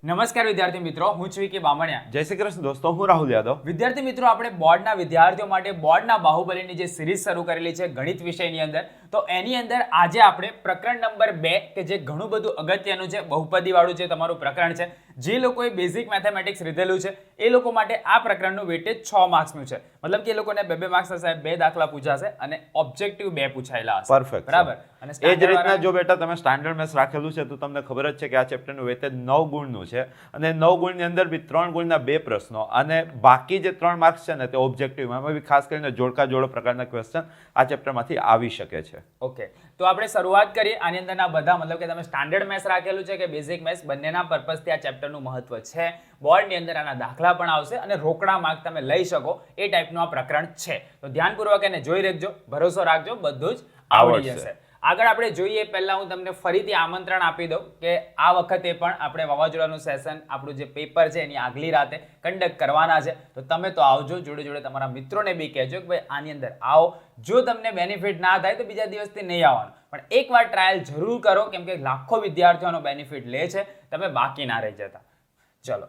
નમસ્કાર વિદ્યાર્થી મિત્રો, હું છું કે બામણિયા. જય શ્રી કૃષ્ણ દોસ્તો, હું રાહુલ યાદવ. વિદ્યાર્થી મિત્રો, આપણે બોર્ડના વિદ્યાર્થીઓ માટે બોર્ડના બાહુબલીની જે સિરીઝ શરૂ કરેલી છે ગણિત વિષયની અંદર, તો એની અંદર આજે આપણે પ્રકરણ નંબર 2 કે જે ઘણું બધું અગત્યનું છે, બહુપદી વાળું જે તમારું પ્રકરણ છે, જે લોકોએ બેઝિક મેથેમેટિક્સ લીધેલું છે એ લોકો માટે આ પ્રકરણનું વેટેજ 6 માર્ક્સનું છે. મતલબ કે એ લોકોને 2 માર્ક્સ હશે, 2 દાખલા પૂછાશે અને ઓબ્જેક્ટિવ 2 પૂછાયેલા હશે. પરફેક્ટ, બરાબર. અને એ જ રીતના જો બેટા તમે સ્ટાન્ડર્ડ મેથ્સ રાખેલું છે તો તમને ખબર જ છે કે આ ચેપ્ટરનું વેટેજ 9 ગુણનું છે અને 9 ગુણની અંદર બી 3 ગુણના 2 પ્રશ્નો અને બાકી જે 3 માર્ક્સ છે ને તે ઓબ્જેક્ટિવમાં એમાં બી ખાસ કરીને જોડકા જોડો પ્રકારના ક્વેશ્ચન આ ચેપ્ટરમાંથી આવી શકે છે. ઓકે, તો આપણે શરૂઆત કરીએ. આની અંદરના બધા મતલબ કે તમે સ્ટાન્ડર્ડ મેથ્સ રાખેલું છે કે બેઝિક મેથ્સ, બંનેના પર્પઝથી આ ચેપ્ટરનું મહત્વ છે. બોર્ડની અંદર આના દાખલા પણ આવશે અને રોકડા માર્ક તમે લઈ શકો એ ટાઈપનું આ પ્રકરણ છે. તો ધ્યાનપૂર્વક એને જોઈ રાખજો, ભરોસો રાખજો, બધું જ આવડી જશે. આગળ આપણે જોઈએ પહેલા હું તમને ફરીથી આમંત્રણ આપી દઉં કે આ વખતે પણ આપણે વાવાઝોડાનું સેશન, આપણું જે પેપર છે એની આગલી રાતે કન્ડક્ટ કરવાના છે. તો તમે તો આવજો, જોડે જોડે તમારા મિત્રોને બી કહેજો કે ભાઈ આની અંદર આવો. જો તમને બેનિફિટ ના થાય તો બીજા દિવસથી નહીં આવવાનું, પણ એકવાર ટ્રાયલ જરૂર કરો, કેમ કે લાખો વિદ્યાર્થીઓનો બેનિફિટ લે છે, તમે બાકી ના રહી જતા. ચલો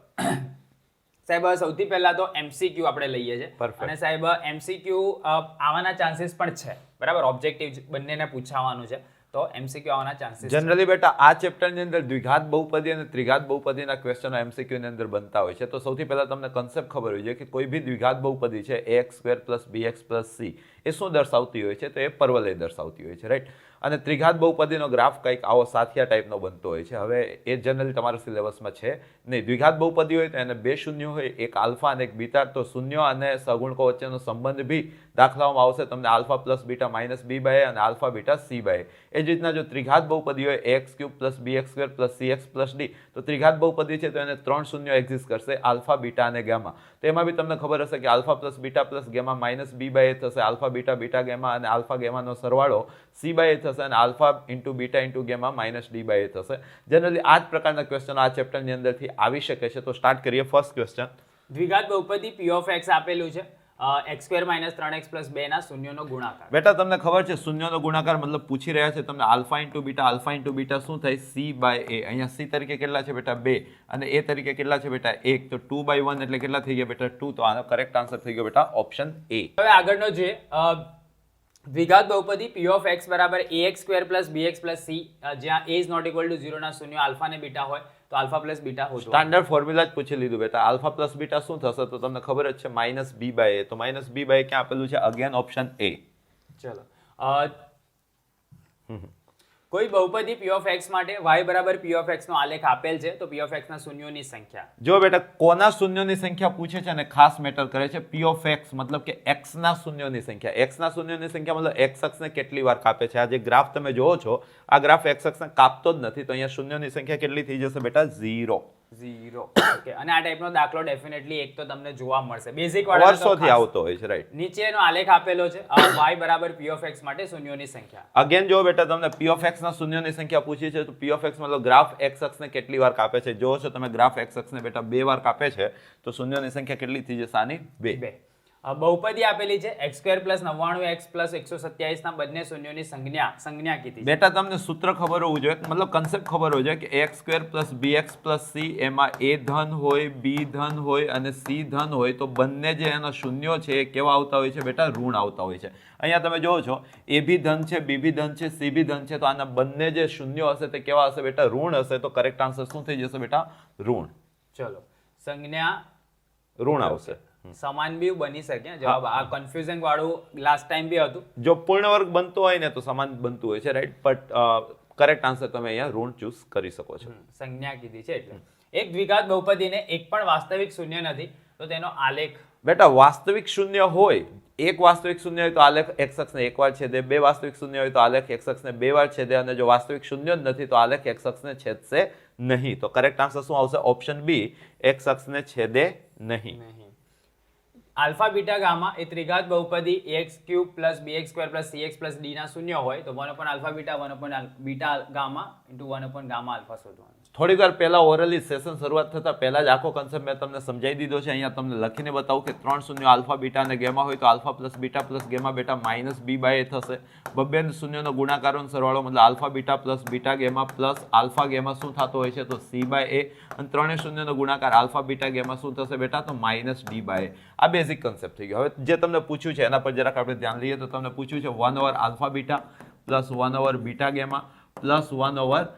સાહેબ, સૌથી પહેલા તો MCQ આપણે લઈએ છીએ અને સાહેબ MCQ આવવાના ચાન્સીસ પણ છે, બરાબર. ઓબ્જેક્ટિવ બંનેને પૂછાવાનું છે તો MCQ આવવાના ચાન્સીસ જનરલી બેટા આ ચેપ્ટરની અંદર દ્વિઘાત બહુપદી અને ત્રિઘાત બહુપદીના ક્વેશ્ચનો MCQ ની અંદર બનતા હોય છે. તો સૌથી પહેલા તમને કન્સેપ્ટ ખબર હોય છે કે કોઈ બી દ્વિઘાત બહુપદી છે ax² + bx + c એ શું દર્શાવતી હોય છે? તો એ પરવલય દર્શાવતી હોય છે, રાઈટ. અને ત્રિઘાત બહુપદીનો ગ્રાફ કંઈક આવો સાથિયા ટાઈપનો બનતો હોય છે. હવે એ જનરલી તમારા સિલેબસમાં છે નહીં. દ્વિઘાત બહુપદી હોય તો એને 2 શૂન્યો હોય, એક આલ્ફા અને એક બીટા. તો શૂન્યો અને સગુણકો વચ્ચેનો સંબંધ બી દાખલાઓમાં આવશે તમને આલ્ફા + બીટા - b/a અને આલ્ફા બીટા c/a. એ જ રીતના જો ત્રિઘાત બહુપદી હોય ax³ + bx² + cx + d, તો ત્રિઘાત બહુપદી છે તો એને 3 શૂન્યો એક્ઝિસ્ટ કરશે, આલ્ફા બીટા અને ગામા. તો એમાં બી તમને ખબર હશે કે આલ્ફા + બીટા + ગામા -b/a થશે, આલ્ફા બીટા બીટા ગામા અને આલ્ફા ગામાનો સરવાળો c/a થશે અને આલ્ફા × બીટા × ગામા -d/a થશે. જનરલી આ જ પ્રકારના ક્વેશ્ચનો આ ચેપ્ટરની અંદરથી આવી શકે છે. તો સ્ટાર્ટ કરીએ. ફર્સ્ટ ક્વેશ્ચન, દ્વિઘાત બહુપદી p of x આપેલું છે, x² - 3x + 2 ના શૂન્યોનો ગુણાકાર. બેટા તમને ખબર છે શૂન્યનો ગુણાકાર મતલબ પૂછી રહ્યા છે તમને આલ્ફા × બીટા. આલ્ફા × બીટા શું થાય? c/a. અહીંયા c તરીકે કેટલા છે બેટા? 2 અને a તરીકે કેટલા છે બેટા? 1. તો 2/1 એટલે કેટલા થઈ ગયા બેટા? 2. તો આનો કરેક્ટ આન્સર થઈ ગયો બેટા ઓપ્શન A. હવે આગળનો જોઈએ દ્વિઘાત બહુપદી p of x = ax² + bx + c, જ્યાં a is not equal to 0 ના શૂન્યો આલ્ફા અને બીટા હોય તો આલ્ફા + બીટા હોતો. સ્ટાન્ડર્ડ ફોર્મ્યુલા જ પૂછી લીધું બેટા. આલ્ફા + બીટા શું થશે? તો તમને ખબર જ છે -b/a. તો -b/a ક્યાં આપેલું છે? Again option A. ચલો, કોઈ બહુપદી p of x માટે y = p of x નો આલેખ આપેલ છે, તો p of x ના શૂન્યોની સંખ્યા. જો બેટા કોના શૂન્યોની સંખ્યા પૂછે છે અને ખાસ મેટર કરે છે p of x મતલબ કે x ના શૂન્યોની સંખ્યા. x ના શૂન્યોની સંખ્યા મતલબ x અક્ષને કેટલી વાર કાપે છે. આ જે ગ્રાફ તમે જોવો છો આ ગ્રાફ x અક્ષને કાપતો જ નથી, તો અહીંયા શૂન્યોની સંખ્યા કેટલી થઈ જશે બેટા? 0. ઓકે, અને આ ટાઈપનો દાખલો ડેફિનેટલી એક તો તમને જોવા મળશે, બેઝિક વાળા વર્ષોથી આવતો હોય છે, રાઈટ. નીચેનો આલેખ આપેલો છે y = p of x માટે શૂન્યોની સંખ્યા. અગેન જો બેટા તમને p of x ના શૂન્યોની સંખ્યા પૂછી છે તો p of x મતલબ ગ્રાફ x અક્ષને કેટલી વાર કાપે છે. જો છો તમે ગ્રાફ x અક્ષને બેટા 2 વાર કાપે છે તો શૂન્યોની સંખ્યા કેટલી થઈ જશે? આની 2. બહુપદી આપેલી છે x² + 99x + 127 ના બંને શૂન્યોની સંજ્ઞા કીધી. બેટા તમને સૂત્ર ખબર હોવું જોઈએ, મતલબ કન્સેપ્ટ ખબર હોવો જોઈએ કે ax² + bx + c એમાં a ધન હોય, b ધન હોય અને c ધન હોય તો બંને જે એના શૂન્યો છે એ કેવા આવતા હોય છે બેટા? ઋણ આવતા હોય છે. અહીંયા તમે જોવો છો a બી ધન છે, b બી ધન છે, c બી ધન છે, તો આના બંને જે શૂન્યો હશે તે કેવા હશે બેટા? ઋણ હશે. તો કરેક્ટ આન્સર શું થઈ જશે બેટા? ઋણ. ચલો, સંજ્ઞા ઋણ આવશે. સમાન બી બની શકે. જવાબ આ કન્ફ્યુઝિંગ વાળું લાસ્ટ ટાઈમ બી હતું. જો પૂર્ણ વર્ગ બનતો હોય ને તો સમાન બનતું હોય છે, રાઈટ. બટ કરેક્ટ આન્સર તમે અહીંયા ઋણ ચૂઝ કરી શકો છો. સંજ્ઞા કીધી છે એટલે. એક દ્વિઘાત બહુપદીને એક પણ વાસ્તવિક શૂન્ય નથી તો તેનો આલેખ. બેટા વાસ્તવિક શૂન્ય હોય, એક વાસ્તવિક શૂન્ય હોય તો આલેખ x અક્ષને એકવાર છેદે, 2 વાસ્તવિક શૂન્ય હોય તો આલેખ x અક્ષને 2 વાર છેદે અને જો વાસ્તવિક શૂન્ય જ નથી તો આલેખ x અક્ષને છેદશે નહીં. તો કરેક્ટ આન્સર શું આવશે? ઓપ્શન B, x અક્ષને છેદે નહીં. આલ્ફા બીટા ગામા એ ત્રિઘાત બહુપદી ax³ + bx² + cx + d ના શૂન્ય હોય તો 1/α β 1/β ગામા × 1/γ α શોધવાનું. થોડીક વાર પહેલા ઓરલી સેશન શરૂઆત થતા પહેલા જ આખો કન્સેપ્ટ મેં તમને સમજાવી દીધો છે. અહીંયા તમને લખીને બતાવું કે 3 શૂન્ય આલ્ફા બીટા અને ગેમા હોય તો alpha plus beta plus gamma બેટા માઇનસ બી બાય એ થશે. બબ્બે શૂન્યનો ગુણાકારનો સરવાળો મતલબ alpha beta plus beta gamma plus alpha gamma શું થતો હોય છે તો સી બાય એ, અને 3 શૂન્યનો ગુણાકાર આલ્ફા બીટા ગેમા શું થશે બેટા તો માઇનસ ડી બાય એ. આ બેઝિક કન્સેપ્ટ થઈ ગયો. હવે જે તમને પૂછ્યું છે એના પર જરાક આપણે ધ્યાન લઈએ તો તમને પૂછ્યું છે 1 over alpha beta plus 1 over beta gamma plus 1 over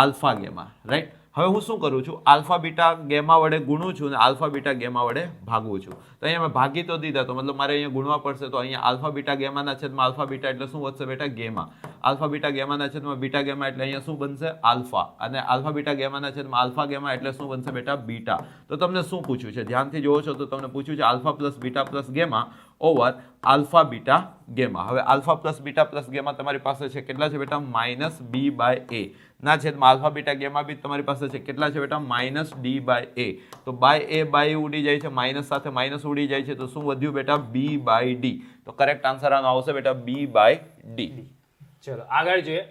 alpha gamma, right. હવે હું શું કરું છું, આલ્ફા બીટા ગેમા વડે ગુણું છું અને આલ્ફા બીટા ગેમા વડે ભાગું છું. તો અહીંયા મેં ભાગી તો દીધા, તો મતલબ મારે અહીંયા ગુણવા પડશે. તો અહીંયા આલ્ફા બીટા ગેમાના છેદમાં આલ્ફા બીટા એટલે શું વધશે બેટા ગેમા. આલ્ફા બીટા ગેમાના છેદમાં બીટા ગેમા એટલે અહીંયા શું બનશે આલ્ફા, અને આલ્ફા બીટા ગેમાના છેદમાં આલ્ફા ગેમા એટલે શું બનશે બેટા બીટા. તો તમને શું પૂછ્યું છે, ધ્યાનથી જોવો છો તો તમને પૂછ્યું છે alpha plus beta plus gamma over alpha beta gamma. હવે alpha plus beta plus gamma તમારી પાસે છે કેટલા છે બેટા માઇનસ બી બાય એ ના છેદમાં આલ્ફા બીટા ગેમા બી તમારી પાસે છે કેટલા છે બેટા માઇનસ ડી બાય એ. તો બાય એ ઉડી જાય છે, માઇનસ સાથે માઇનસ ઉડી જાય છે, તો શું વધ્યું બેટા બી બાય ડી. તો કરેક્ટ આન્સર આનો આવશે બેટા બી બાય ડી. ચલો આગળ જોઈએ.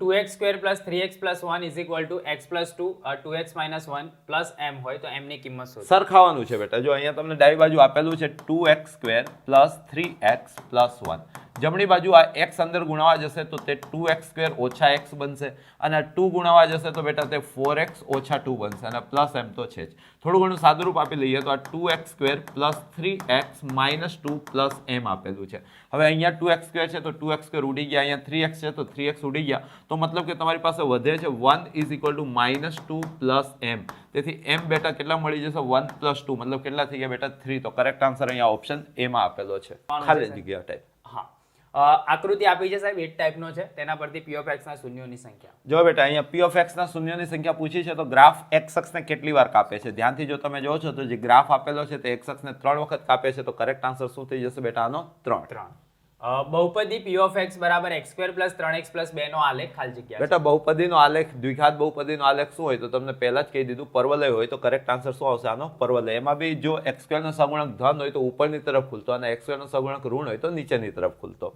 2x square plus 3x plus 1 is equal two x plus 2 2x minus 1 plus m હોય તો m ની કિંમત શોધો. સરખાવાનું છે બેટા. જો અહીંયા તમને ડાબી બાજુ આપેલું છે 2x square plus 3x plus 1. જમણી બાજુ આ x અંદર ગુણાવા જશે તો તે 2x સ્ક્વેર ઓછા x બનશે, અને 2 ગુણાવા જશે તો બેટા તે 4x ઓછા 2 બનશે, અને પ્લસ m તો છે જ. થોડું ઘણું સાદુરૂપ આપી લઈએ તો આ 2x square plus 3x minus 2 plus m આપેલું છે. હવે અહીંયા 2x સ્ક્વેર છે તો 2x સ્ક્વેર ઉડી ગયા, અહીંયા 3x છે તો 3x ઉડી ગયા, તો મતલબ કે તમારી પાસે વધે છે 1 is equal two minus 2 plus m. તેથી m બેટા કેટલા મળી જશે 1 પ્લસ 2 મતલબ કેટલા થઈ ગયા બેટા 3. તો કરેક્ટ આન્સર અહીંયા ઓપ્શન એ માં આપેલો છે, ખાલી જગ્યા ટાઈપ. હા, આકૃતિ આપી છે સાહેબ 8 ટાઈપનો છે, તેના પરથી p of x ના શૂન્યોની સંખ્યા. જો બેટા અહીંયા p of x ના શૂન્યોની સંખ્યા પૂછી છે તો ગ્રાફ x અક્ષને કેટલી વાર કાપે છે. ધ્યાનથી જો તમે જોવો છો તો જે ગ્રાફ આપેલો છે તે x અક્ષને 3 વખત કાપે છે, તો કરેક્ટ આન્સર શું થઈ જશે બેટા આનો 3. બહુપદી p of x બરાબર x square plus 3x plus 2 નો આલેખ ખાલી જગ્યા. બેટા બહુપદીનો આલેખ દ્વિઘાત બહુપદીનો આલેખ શું હોય તો તમને પહેલા જ કહી દીધું પરવલય હોય, તો કરેક્ટ આન્સર શું આવશે આનો પરવલય. એમાં બી જો x સ્ક્વેર નો સગુણક ધન હોય તો ઉપરની તરફ ખુલતો, અને x સ્ક્વેર નો સગુણક ઋણ હોય તો નીચેની તરફ ખુલતો.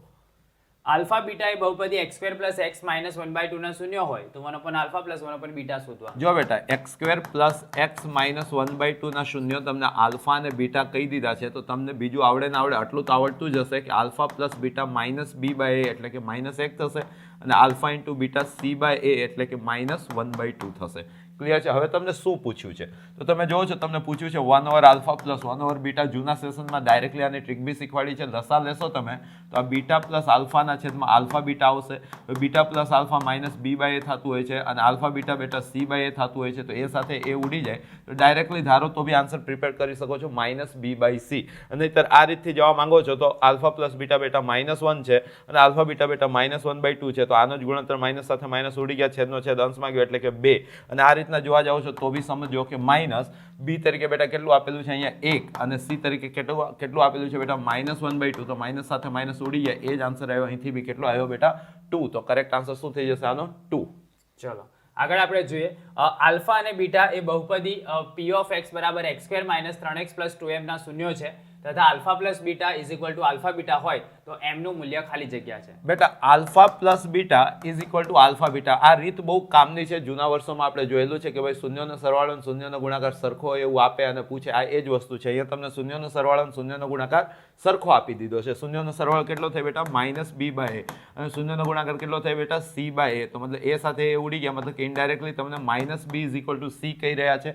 આલ્ફા બીટા એ બહુપદી x square plus x minus 1/2 ના શૂન્ય હોય તો 1 upon alpha plus 1 upon beta શોધવા. જો બેટા x square plus x minus 1/2 ના શૂન્ય તમને આલ્ફા અને બીટા કહી દીધા છે, તો તમને બીજું આવડે ને આવડે આટલું તો આવડતું જ હશે કે alpha plus beta minus B by A એટલે કે માઇનસ 1 થશે, અને alpha into beta C by A એટલે કે માઇનસ 1/2 થશે. ક્લિયર છે. હવે તમને શું પૂછ્યું છે તો તમે જોવો છો તમને પૂછ્યું છે 1 over alpha plus 1 over beta. જૂના સેશનમાં ડાયરેક્ટલી આની ટ્રીક બી શીખવાડી છે. લસા લેશો તમે તો આ બીટા પ્લસ આલ્ફાના છેદમાં આલ્ફા બીટા આવશે. Beta plus alpha minus B by A થતું હોય છે, અને alpha beta beta C by A થતું હોય છે, તો એ સાથે એ ઉડી જાય તો ડાયરેક્ટલી ધારો તો બી આન્સર પ્રિપેર કરી શકો છો માઇનસ બી બાય સી. અને નહીંતર આ રીતથી જવા માંગો છો તો આલ્ફા પ્લસ બીટા બેટા માઇનસ 1 છે, અને આલ્ફા બીટા બેટા માઇનસ 1/2 છે, તો આનો જ ગુણોત્તર માઇનસ સાથે માઇનસ ઉડી ગયા, છેદનો છેદ અંશમાં ગયો એટલે કે 2. અને આ રીતના જોવા જાઓ છો તો બી સમજો કે માઇનસ બી તરીકે બેટા કેટલું આપેલું છે અહીંયા 1, અને સી તરીકે કેટલું આપેલું છે બેટા માઇનસ 1/2, તો માઇનસ સાથે માઇનસ ઉડી ગયા, એ જ આન્સર આવ્યો. અહીંથી બી કેટલો આવ્યો બેટા 2. તો કરેક્ટ આન્સર શું થઈ જશે આનો 2. ચલો આગળ આપણે જોઈએ. આલ્ફા અને બીટા એ બહુપદી p of x બરાબર x square minus 3x plus 2m ના શૂન્યો છે, તથા alpha plus beta is equal to alpha beta હોય તો m નું મૂલ્ય ખાલી જગ્યા છે. બેટા alpha plus beta is equal to alpha beta. આ રીત બહુ કામની છે. જૂના વર્ષોમાં આપણે જોયેલું છે કે ભાઈ શૂન્યનો સરવાળો અને શૂન્યનો ગુણાકાર સરખો હોય એવું આપે અને પૂછે. આ એ જ વસ્તુ છે. અહીંયા તમને શૂન્યનો સરવાળો અને શૂન્યનો ગુણાકાર સરખો આપી દીધો છે. શૂન્યનો સરવાળો કેટલો થાય બેટા માઇનસ બી બાય એ, અને શૂન્યનો ગુણાકાર કેટલો થાય બેટા સી બાય એ. તો મતલબ એ સાથે એ ઉડી ગયા, મતલબ કે ઇનડાયરેક્ટલી તમને minus B is equal to C કહી રહ્યા છે.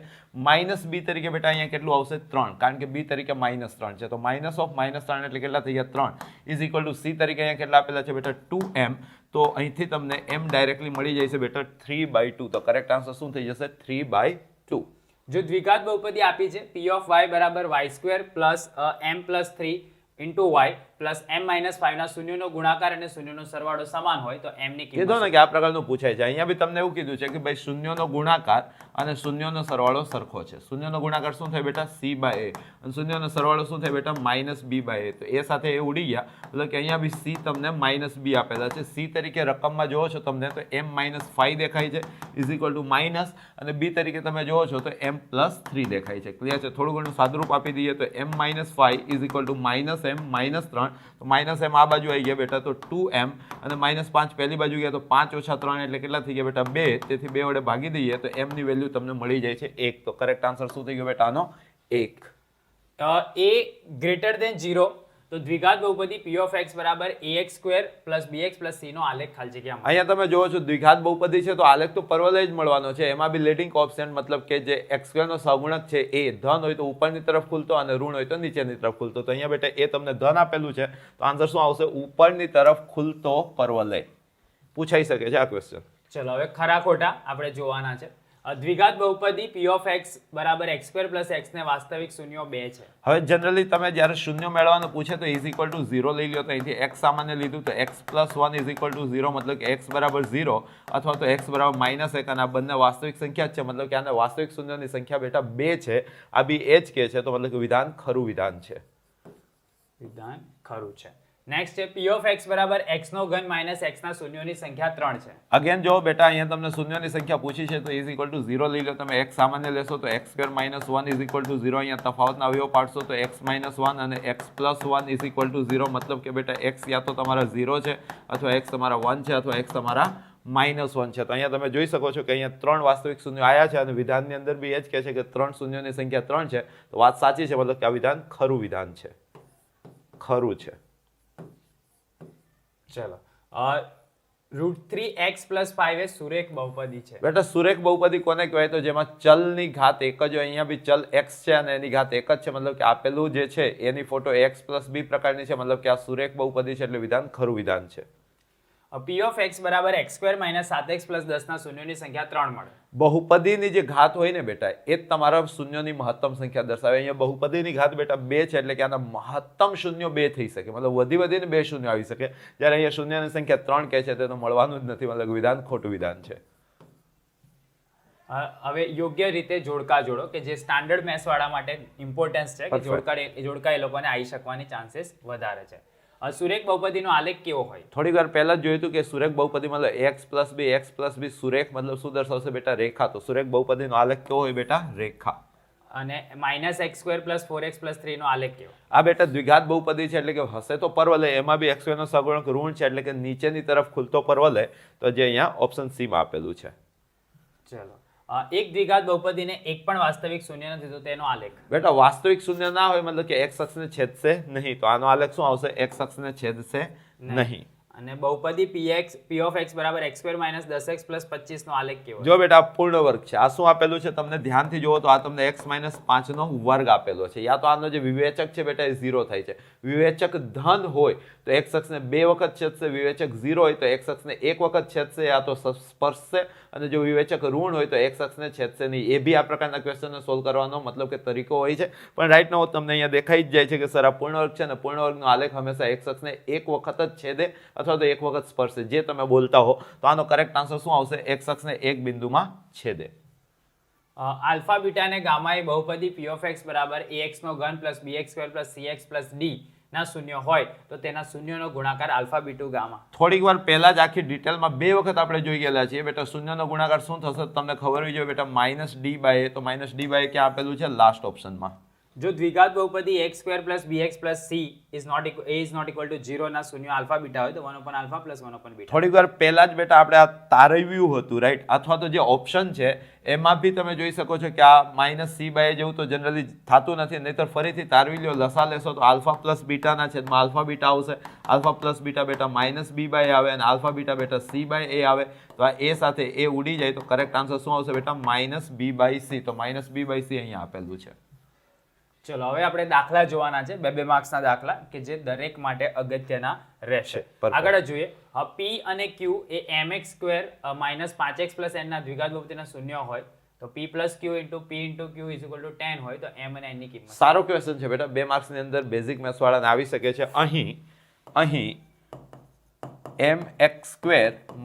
માઇનસ બી તરીકે બેટા અહીંયા કેટલું આવશે 3, કારણ કે બી તરીકે માઇનસ 3 છે, તો માઇનસ ઓફ માઇનસ 3 એટલે કેટલા થઈ ગયા 3 ઇઝ ઇક્વલ ટુ સી તરીકે અહીંયા કેટલા આપેલા છે બેટા 2m. તો અહીંથી તમને m ડાયરેક્ટલી મળી જાય છે બેટા 3/2. તો કરેક્ટ આન્સર શું થઈ જશે 3/2. જો દ્વિઘાત બહુપદી આપી છે p of y બરાબર y square plus m plus 3 into y plus m minus 5 ના શૂન્યનો ગુણાકાર અને શૂન્યનો સરવાળો સમાન હોય તો m ની કિંમત. કીધું ને કે આ પ્રકારનું પૂછાય છે. અહીંયા બી તમને એવું કીધું છે કે ભાઈ શૂન્યનો ગુણાકાર અને શૂન્યનો સરવાળો સરખો છે. શૂન્યનો ગુણાકાર શું થાય બેટા c બાય a, અને શૂન્યનો સરવાળો શું થાય બેટા માઇનસ b બાય a. તો એ સાથે એ ઉડી ગયા, એટલે કે અહીંયા બી c તમને માઇનસ b આપેલા છે. c તરીકે રકમમાં જોવો છો તમને તો m માઇનસ 5 દેખાય છે ઇઝ ઇક્વલ ટુ માઇનસ, અને b તરીકે તમે જોવો છો તો m પ્લસ 3 દેખાય છે. ક્લિયર છે. થોડું ઘણું સાદુરૂપ આપી દઈએ તો m minus 5 is equal two minus -m -3 તો -m આ બાજુ આવી ગયા બેટા તો 2m અને -5 પહેલી બાજુ ગયા તો 5 - 3 એટલે કેટલા થઈ ગયા બેટા 2 તેથી 2 વડે ભાગી દઈએ તો m ની વેલ્યુ તમને મળી જાય છે 1 તો કરેક્ટ આન્સર શું થઈ ગયો બેટા આનો 1 a ગ્રેટર દેન 0 તો દ્વિઘાત બહુપદી p of x બરાબર ax² + bx + c નો આલેખ ખાલી જગ્યામાં. અહીંયા તમે જોવો છો દ્વિઘાત બહુપદી છે તો આલેખ તો પરવલય જ મળવાનો છે એમાં બી લીડિંગ કોએફિશિયન્ટ મતલબ કે જે x² નો સહગુણક છે એ ધન હોય તો ઉપરની તરફ ખુલતો અને ઋણ હોય તો નીચેની તરફ ખુલતો તો અહીંયા બેટા એ તમને ધન આપેલું છે તો આન્સર શું આવશે ઉપરની તરફ ખુલતો પરવલય પૂછાઈ શકે છે આ ક્વેશ્ચન. ચલો હવે ખરા ખોટા આપણે જોવાના છે. દ્વિઘાત બહુપદી p of x બરાબર x² + x ને વાસ્તવિક શૂન્યો 2 છે. હવે જનરલી તમે જ્યારે શૂન્ય મેળવવાનું પૂછે તો ઇઝ ઇક્વલ ટુ 0 લઈ લો તો અહીંથી x સામાન્ય લીધું તો x + 1 ઇઝ ઇક્વલ ટુ 0 મતલબ કે x બરાબર 0 અથવા તો x બરાબર -1 અને આ બંને વાસ્તવિક સંખ્યા જ છે મતલબ કે આને વાસ્તવિક શૂન્યની સંખ્યા બેટા 2 છે આ બી એ જ કે છે તો મતલબ કે વિધાન ખરું વિધાન છે. વિધાન ખરું છે. નેક્સ્ટ છે p of x બરાબર x નો ઘન - x ના શૂન્યોની સંખ્યા 3 છે. અગેન જો બેટા અહીંયા તમને શૂન્યની સંખ્યા પૂછી છે તો ઇઝ ઇક્વલ ટુ 0 લઈ લો તમે x સામાન્ય લેશો તો x² - 1 ઇઝ ઇક્વલ ટુ 0 અહીંયા તફાવતના અવયવ પાડશો તો x - 1 અને x + 1 ઇઝ ઇક્વલ ટુ 0 મતલબ કે બેટા x યા તો તમારા 0 છે અથવા x તમારા 1 છે અથવા x તમારા -1 છે તો અહીંયા તમે જોઈ શકો છો કે અહીંયા 3 વાસ્તવિક શૂન્યો આયા છે અને વિધાનની અંદર બી એ જ કહે છે કે 3 શૂન્યોની સંખ્યા 3 છે તો વાત સાચી છે મતલબ કે આ વિધાન ખરું વિધાન છે ખરું છે. ચલો √3x + 5 એ સુરેખ બહુપદી છે. બેટા સુરેખ બહુપદી કોને કહેવાય તો જેમાં ચલની ઘાત એક જ હોય અહીંયા બી ચલ x છે અને એની ઘાત એક જ છે મતલબ કે આપેલું જે છે એની ફોટો x + b પ્રકારની છે મતલબ કે આ સુરેખ બહુપદી છે એટલે વિધાન ખરું વિધાન છે. p of x બરાબર x² - 7x + 10 ના શૂન્યોની સંખ્યા 3 મળે. બહુપદીની જે ઘાત હોય ને બેટા એ જ તમારા શૂન્યોની મહત્તમ સંખ્યા દર્શાવે અહીંયા બહુપદીની ઘાત બેટા 2 છે એટલે કે આના મહત્તમ શૂન્યો 2 થઈ શકે મતલબ વધીને 2 શૂન્ય આવી શકે જ્યારે અહીંયા શૂન્યની સંખ્યા 3 કહે છે તે તો મળવાનું જ નથી મતલબ વિધાન ખોટું વિધાન છે. હવે યોગ્ય રીતે જોડકા જોડો કે જે સ્ટાન્ડર્ડ મેથ્સ વાળા માટે ઇમ્પોર્ટન્સ છે કે જોડકા એ લોકોને આવી શકવાની ચાન્સીસ વધારે છે. સુરેખ બહુપદીનો આલેખ કેવો હોય? થોડી વાર પહેલા જ જોયું હતું કે સુરેખ બહુપદી મતલબ x + b સુરેખ મતલબ શું દર્શાવશે બેટા રેખા તો સુરેખ બહુપદીનો આલેખ કેવો હોય બેટા રેખા. અને -x² + 4x + 3 નો આલેખ કેવો? આ બેટા દ્વિઘાત બહુપદી છે એટલે કે હશે તો પરવલય એમાં બી x² નો સહગુણક ઋણ છે એટલે કે નીચેની તરફ ખુલતો પરવલય તો જે અહીંયા ઓપ્શન સી માં આપેલું છે. ચલો એક દ્વિઘાત બહુપદીને એક પણ વાસ્તવિક શૂન્ય નથી તો તેનો આલેખ? બેટા વાસ્તવિક શૂન્ય ના હોય મતલબ કે x અક્ષને છેદશે નહીં તો આનો આલેખ શું આવશે x અક્ષને છેદશે નહીં. અને બહુપદી p of x બરાબર x² - 10x + 25 નો આલેખ કેવો? જો બેટા પૂર્ણ વર્ગ છે આ શું આપેલું છે તમને ધ્યાનથી જુઓ તો આ તમને x - 5 નો વર્ગ આપેલો છે યા તો આનો જે વિવેચક છે બેટા એ 0 થાય છે. વિવેચક ધન હોય તો x અક્ષને 2 વખત છેદશે વિવેચક 0 હોય તો x અક્ષને 1 વખત છેદશે યા તો સ્પર્શશે અને જો વિવેચક ઋણ હોય તો x અક્ષને છેદશે નહીં. એ બી આ પ્રકારના ક્વેશ્ચનને સોલ્વ કરવાનો મતલબ કે તરીકો હોય છે પણ રાઈટ નાઉ તમને અહીંયા દેખાઈ જ જાય છે કે સર આ પૂર્ણ વર્ગ છે અને પૂર્ણ વર્ગનો આલેખ હંમેશા x અક્ષને 1 વખત જ છેદે અથવા તો 1 વખત સ્પર્શે જે તમે બોલતા હો તો આનો કરેક્ટ આન્સર શું આવશે x અક્ષને એક બિંદુમાં છેદે. આલ્ફા બીટા અને ગામા એ બહુપદી p of x બરાબર ax નો ઘન + bx² + cx + d ના શૂન્ય હોય તો તેના શૂન્યનો ગુણાકાર આલ્ફા બીટુ ગામા. થોડીક વાર પહેલા જ આખી ડિટેલમાં 2 વખત આપણે જોઈ ગયેલા છીએ બેટા શૂન્યનો ગુણાકાર શું થશે તમને ખબર હોવી જોઈએ બેટા -d/a તો -d/a ક્યાં આપેલું છે લાસ્ટ ઓપ્શનમાં. જો દ્વિઘાત બહુપદી x² + bx + c is not equal to 0 ના શૂન્ય આલ્ફા બીટા હોય તો 1/α + 1/β. થોડીક વાર પહેલા જ બેટા આપણે આ તારવ્યું હતું રાઈટ અથવા તો જે ઓપ્શન છે એમાં બી તમે જોઈ શકો છો કે આ -c/a જેવું તો જનરલી થતું નથી નહીતર ફરીથી તારવી લ્યો લસા લેશો તો આલ્ફા + બીટાના છેદમાં આલ્ફા બીટા આવશે આલ્ફા + બીટા બેટા -b/a આવે અને આલ્ફા બીટા બેટા c/a આવે તો આ a સાથે a ઉડી જાય તો કરેક્ટ આન્સર શું આવશે બેટા -b/c તો -b/c અહીંયા આપેલું છે. ચલો હવે આપણે દાખલા જોવાના છે 2 માર્ક્સના દાખલા કે જે દરેક માટે અગત્યના રહેશે. આગળ જોઈએ p અને q એ mx² - 5x + n ના દ્વિઘાત બહુપદીના શૂન્ય હોય તો p + q * p * q = 10 હોય તો m અને n ની કિંમત. સારો ક્વેશ્ચન છે બેટા 2 માર્ક્સની અંદર બેઝિક મેથ્સ વાળાને આવી શકે છે. અહીં mx² -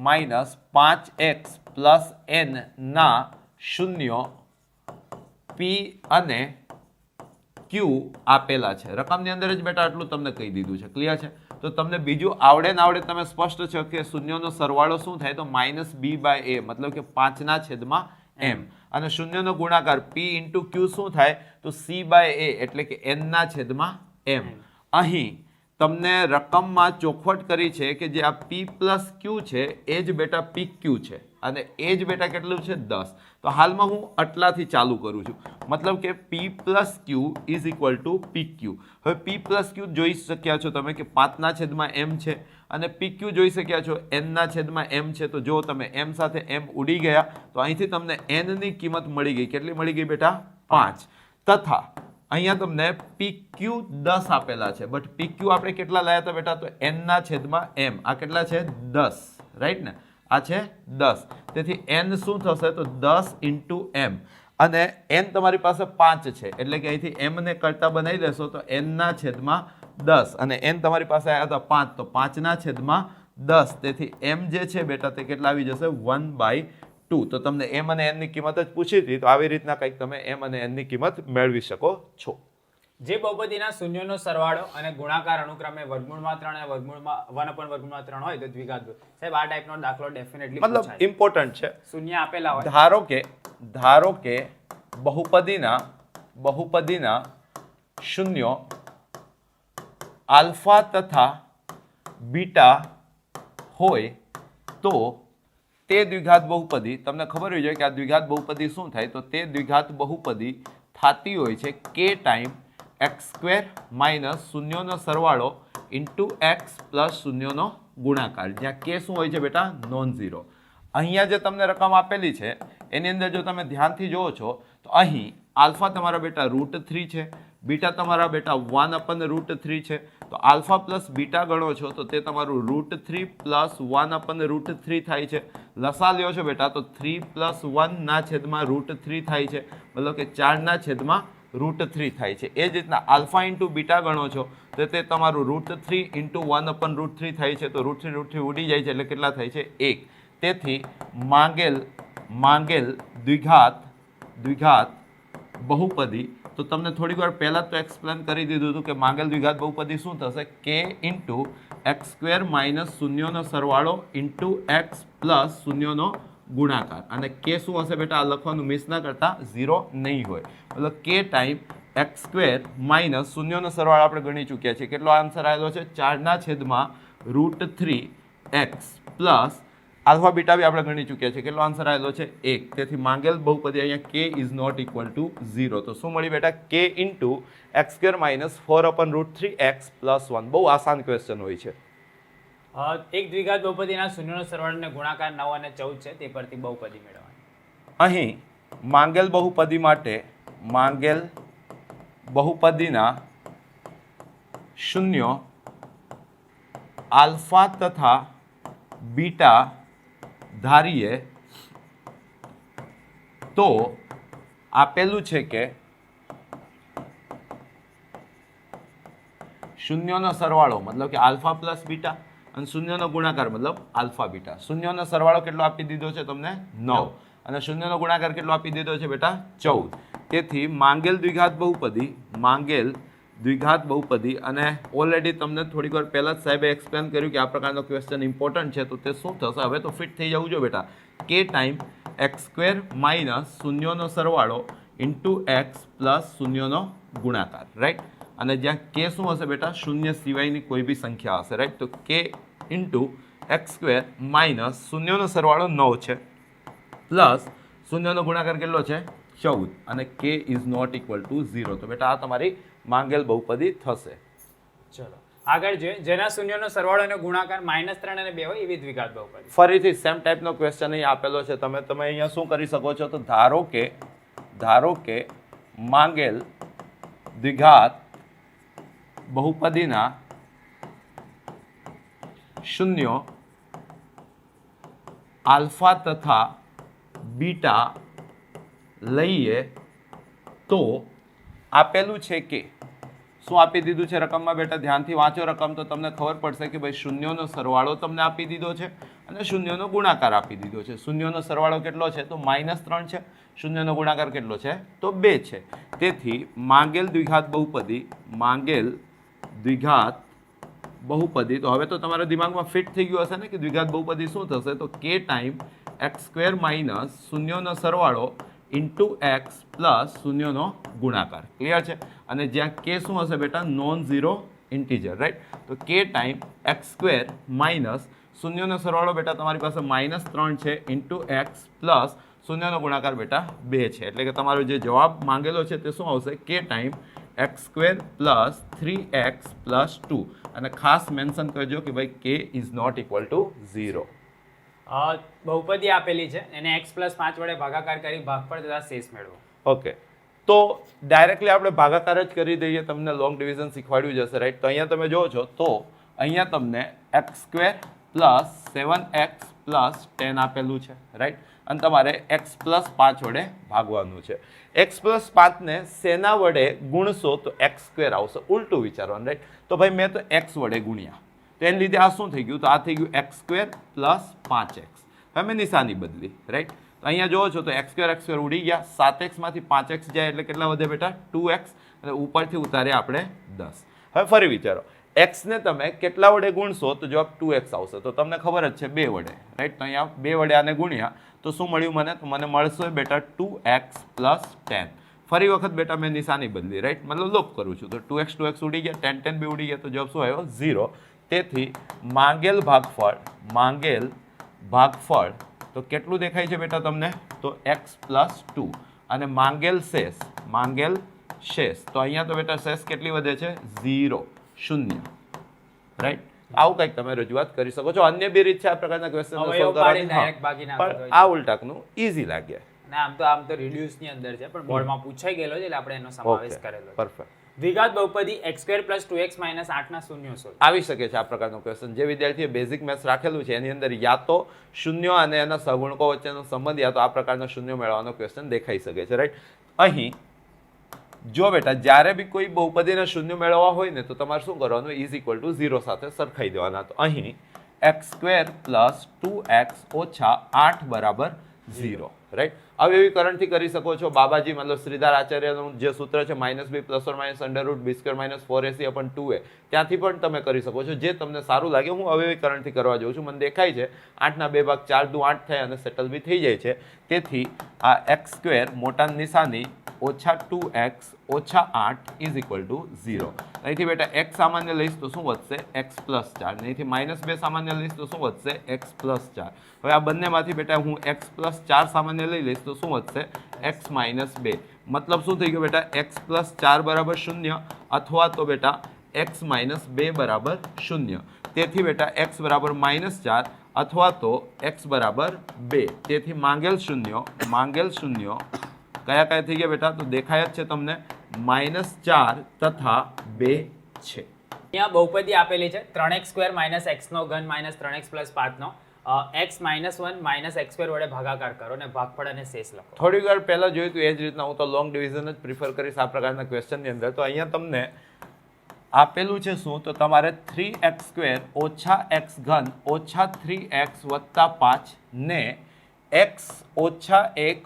5x + n ના શૂન્યો p અને q આપેલા છે રકમની અંદર જ બેટા આટલું તમને કહી દીધું છે ક્લિયર છે તો તમને બીજું આવડે તમે સ્પષ્ટ છે કે શૂન્યનો સરવાળો શું થાય તો -b/a મતલબ કે 5/m અને શૂન્યનો ગુણાકાર p * q શું થાય તો c/a એટલે કે n/m અહીં તમને રકમમાં ચોખવટ કરી છે કે જે આ પી પ્લસ ક્યુ છે એ જ બેટા પી ક્યુ છે અને એ જ બેટા કેટલું છે 10. તો હાલમાં હું આટલાથી ચાલુ કરું છું, મતલબ કે P plus Q is equal to P Q. હવે પી પ્લસ ક્યુ જોઈ શક્યા છો તમે કે 5/m છે અને પી ક્યુ જોઈ શક્યા છો n/m છે. તો જો તમે m સાથે m ઉડી ગયા તો અહીંથી તમને n ની કિંમત મળી ગઈ. કેટલી મળી ગઈ બેટા? 5. તથા અહીંયા તમને PQ 10 આપેલા છે, બટ PQ આપણે કેટલા લાયા હતા બેટા? તો n/m. આ કેટલા છે? 10, રાઈટ ને? આ છે 10. તેથી n શું થશે? તો 10 × m અને n તમારી પાસે 5 છે એટલે કે અહીંથી m ને કરતા બનાવી દેશો તો n/10 અને n તમારી પાસે આવ્યા હતા 5 તો 5/10. તેથી m જે છે બેટા તે કેટલા આવી જશે? 1/2. તો તમને m અને n ની કિંમત જ પૂછી હતી, તો આવી રીતના કંઈક તમે m અને n ની કિંમત મેળવી શકો છો. જે બહુપદીના શૂન્યનો સરવાળો અને ગુણાકાર અનુક્રમે વર્ગમૂળમાં 3 અને વર્ગમૂળમાં 1/√3 હોય તો દ્વિઘાત. સાહેબ આ ટાઈપનો દાખલો ડેફિનેટલી મતલબ પૂછાય. ઇમ્પોર્ટન્ટ છે. શૂન્ય આપેલા હોય. ધારો કે બહુપદીના શૂન્યો આલ્ફા તથા બીટા હોય તો તે દ્વિઘાત બહુપદી, તમને ખબર હોવી જોઈએ કે આ દ્વિઘાત બહુપદી શું થાય, તો તે દ્વિઘાત બહુપદી થતી હોય છે k ટાઈમ x² માઇનસ શૂન્યનો સરવાળો ઇન્ટુ x પ્લસ શૂન્યનો ગુણાકાર, જ્યાં k શું હોય છે બેટા? Non zero. અહીંયા જે તમને રકમ આપેલી છે એની અંદર જો તમે ધ્યાનથી જુઓ છો તો અહીં આલ્ફા તમારા બેટા √3 છે, બીટા તમારા બેટા 1/√3 છે. તો આલ્ફા પ્લસ બીટા ગણો છો તો તે તમારું √3 પ્લસ 1/√3 થાય છે. લસા લ્યો છો બેટા તો 3 + 1/√3 થાય છે, મતલબ કે 4/√3 થાય છે. એ જ રીતના આલ્ફા ઇન્ટુ બીટા ગણો છો તો તે તમારું √3 × 1/√3 થાય છે. તો √3 ઉડી જાય છે એટલે કેટલા થાય છે? 1. તેથી માંગેલ દ્વિઘાત બહુપદી, તો તમને થોડીક વાર પહેલા તો એક્સપ્લેન કરી દીધું હતું કે માંગેલ દ્વિઘાત બહુપદી શું થશે? k × x² માઇનસ શૂન્યનો સરવાળો ઇન્ટુ x પ્લસ શૂન્યનો ગુણાકાર. અને k શું હશે બેટા? આ લખવાનું મિસ ના કરતા, 0 નહીં હોય. મતલબ k ટાઈમ x² માઇનસ શૂન્યનો સરવાળો આપણે ગણી ચૂક્યા છીએ. કેટલો આન્સર આવેલો છે? 4/√3x પ્લસ આલ્ફા બીટા બી આપણે ગણી ચૂક્યા છે. કેટલો આન્સર આવેલો છે? 1. તેથી માંગેલ બહુપદી અહીંયા k is not equal to 0. તો શું મળી બેટા? k × x² minus 4/√3x plus 1. બહુ આસાન ક્વેશ્ચન હોય છે. એક દ્વિઘાત બહુપદીના શૂન્યનો સરવાળો અને ગુણાકાર 9 અને 14 છે, તે પરથી બહુપદી મેળવવાની. અહીં માંગેલ બહુપદી માટે માંગેલ બહુપદીના શૂન્યો આલ્ફા તથા બીટા ધારીએ તો આપેલું છે કે શૂન્યનો સરવાળો મતલબ કે આલ્ફા પ્લસ બીટા અને શૂન્યનો ગુણાકાર મતલબ આલ્ફા બીટા. શૂન્યનો સરવાળો કેટલો આપી દીધો છે તમને? 9. અને શૂન્યનો ગુણાકાર કેટલો આપી દીધો છે બેટા? 14. તેથી માંગેલ દ્વિઘાત બહુપદી અને ઓલરેડી તમને થોડીક વાર પહેલા જ સાહેબે એક્સપ્લેન કર્યું કે આ પ્રકારનો ક્વેશ્ચન ઇમ્પોર્ટન્ટ છે. તો તે શું થશે? હવે તો ફિટ થઈ જવું જોઈએ બેટા. k ટાઈમ x² માઇનસ શૂન્યનો સરવાળો ઇન્ટુ x પ્લસ શૂન્યનો ગુણાકાર, રાઈટ? અને જ્યાં k શું હશે બેટા? શૂન્ય સિવાયની કોઈ બી સંખ્યા હશે, રાઈટ? તો k ઇન્ટુ x² માઇનસ શૂન્યનો સરવાળો 9 છે પ્લસ શૂન્યનો ગુણાકાર કેટલો છે? 14. અને k is not equal to 0. તો બેટા આ તમારી માંગેલ બહુપદી થશે. ચલો આગળ જોઈએ. જેના શૂન્યનો સરવાળો અને ગુણાકાર -3 અને 2 હોય એવી દ્વિઘાત બહુપદી. ફરીથી સેમ ટાઈપનો ક્વેશ્ચન અહીં આપેલો છે. તમે અહીંયા શું કરી શકો છો? તો ધારો કે માંગેલ દ્વિઘાત બહુપદીના શૂન્યો આલ્ફા તથા બીટા લઈએ તો આપેલું છે કે શું આપી દીધું છે રકમમાં બેટા? ધ્યાનથી વાંચો રકમ તો તમને ખબર પડશે કે ભાઈ શૂન્યનો સરવાળો તમને આપી દીધો છે અને શૂન્યનો ગુણાકાર આપી દીધો છે. શૂન્યનો સરવાળો કેટલો છે? તો -3 છે. શૂન્યનો ગુણાકાર કેટલો છે? તો 2 છે. તેથી માંગેલ દ્વિઘાત બહુપદી, તો હવે તો તમારા દિમાગમાં ફિટ થઈ ગયું હશે ને કે દ્વિઘાત બહુપદી શું થશે? તો k ટાઈમ x² માઇનસ શૂન્યનો સરવાળો ઇન્ટુ x પ્લસ શૂન્યનો ગુણાકાર. ક્લિયર છે? અને જ્યાં k શું હશે બેટા? Non zero integer, right? તો કે ટાઈમ એક્સ સ્ક્વેર માઇનસ શૂન્યનો સરવાળો બેટા તમારી પાસે -3 છે ઇન્ટુ એક્સ પ્લસ શૂન્યનો ગુણાકાર બેટા 2 છે. એટલે કે તમારો જે જવાબ માંગેલો છે તે શું આવશે? કે time x square plus 3x plus 2. અને ખાસ મેન્શન કરજો કે ભાઈ કે ઇઝ નોટ ઇક્વલ ટુ 0. બહુપદી આપેલી છે એને x+5 વડે ભાગાકાર કરી ભાગફળ તથા શેષ મેળવો. ઓકે, તો ડાયરેક્ટલી આપણે ભાગાકાર જ કરી દઈએ. તમને લોંગ ડિવિઝન શીખવાડ્યું જશે, રાઈટ? તો અહીંયા તમે જોવો છો તો અહીંયા તમને x square plus 7x plus 10 આપેલું છે, રાઈટ? અને તમારે x પ્લસ 5 વડે ભાગવાનું છે. x પ્લસ 5 ને શેના વડે ગુણશો તો એક્સ સ્ક્વેર આવશે. ઉલટું વિચારવાનું, રાઈટ? તો ભાઈ મેં તો x વડે ગુણ્યા, તો એને લીધે આ શું થઈ ગયું? તો આ થઈ ગયું એક્સ સ્ક્વેર પ્લસ 5x. હવે મેં નિશાની બદલી, રાઈટ? તો અહીંયા જોવો છો તો એક્સ સ્ક્વેર ઉડી ગયા, 7x માંથી 5x જાય એટલે કેટલા વધે બેટા? 2x. અને ઉપરથી ઉતાર્યા આપણે 10. હવે ફરી વિચારો, x ને તમે કેટલા વડે ગુણશો તો જવાબ 2x આવશે. તો તમને ખબર જ છે 2 વડે, રાઈટ? તો અહીંયા 2 વડે આને ગુણ્યા તો શું મળ્યું મને? તો મને મળશે બેટા 2x પ્લસ 10. ફરી વખત બેટા મેં નિશાની બદલી, રાઈટ? મતલબ લોપ કરું છું. તો 2x ઉડી ગયા, 10 બી ઉડી ગયા, તો જવાબ શું આવ્યો? 0. તેથી માંગેલ ભાગફળ તો કેટલું દેખાય છે બેટા તમને? તો x પ્લસ 2. અને માંગેલ શેષ તો અહીંયા તો બેટા શેષ કેટલી વધે છે? 0, 0, રાઈટ? આવું કંઈક તમે રજૂઆત કરી શકો છો. અન્ય બી રીત છે આ પ્રકારના ક્વેશ્ચન સોલ્વ કરવાની, પણ આ ઉલટાકનું ઈઝી લાગે. આમ તો રિડ્યુસ ની અંદર છે પણ બોર્ડમાં પૂછાઈ ગયેલો છે એટલે આપણે એનો સમાવેશ કરેલો છે. પરફેક્ટ. દ્વિઘાત બહુપદી x² + 2x - 8 ના શૂન્ય સોલ્વ. આવી શકે છે આ પ્રકારનો ક્વેશ્ચન. જે વિદ્યાર્થીએ બેઝિક મેથ્સ રાખેલું છે એની અંદર યા તો શૂન્ય અને એના સહગુણકો વચ્ચેનો સંબંધ યા તો આ પ્રકારનો શૂન્ય મેળવવાનો ક્વેશ્ચન દેખાઈ શકે છે, રાઈટ? અહીં જો બેટા જ્યારે બી કોઈ બહુપદીના શૂન્ય મેળવવા હોય ને તો તમારે શું કરવાનું? ઇઝ ઇક્વલ ટુ 0 સાથે સરખાઈ દેવાના. તો અહીં x² + 2x - 8 બરાબર 0, રાઈટ? હવે એવી કરંટથી કરી શકો છો. બાબાજી મતલબ શ્રીધર આચાર્યનું જે સૂત્ર છે -b ± √b² - 4ac/2a, ત્યાંથી પણ તમે કરી શકો છો, જે તમને સારું લાગે. હું હવે એવી કરંટથી કરવા જાઉં છું. મને દેખાય છે 8 ના 2 ભાગ 4 દુ 8 થાય અને સેટલ બી થઈ જાય છે. તેથી આ x² મોટાની નિશાની -2x - 8 = 0. અહીંથી બેટા x સામાન્ય લઈશ તો શું વધશે? x + 4. અહીંથી -2 સામાન્ય લઈશ તો શું વધશે? x + 4. હવે આ બંનેમાંથી બેટા હું x + 4 સામાન્ય લઈ લઈશ તો શું વધશે? x - 2. મતલબ શું થઈ ગયું બેટા? x + 4 બરાબર 0 અથવા તો બેટા x - 2 બરાબર 0. તેથી બેટા x બરાબર -4 અથવા તો x બરાબર 2. તેથી માંગેલ શૂન્ય કયા કયા થઈ ગયા બેટા? તો દેખાય જ છે તમને, -4 તથા 2 છે. અહીંયા બહુપદી આપેલી છે 3x² - x3 - 3x + 5 નો x - 1 - x² વડે ભાગાકાર કરો અને ભાગફળ અને શેષ લખો. થોડી વાર પહેલા જોયું હતું એ જ રીતના હું તો લોંગ ડિવિઝન જ પ્રિફર કરીશ આ પ્રકારના ક્વેશ્ચનની અંદર. તો અહીંયા તમને આપેલું છે શું? તો તમારે 3x² - x³ - 3x + 5 ને x - 1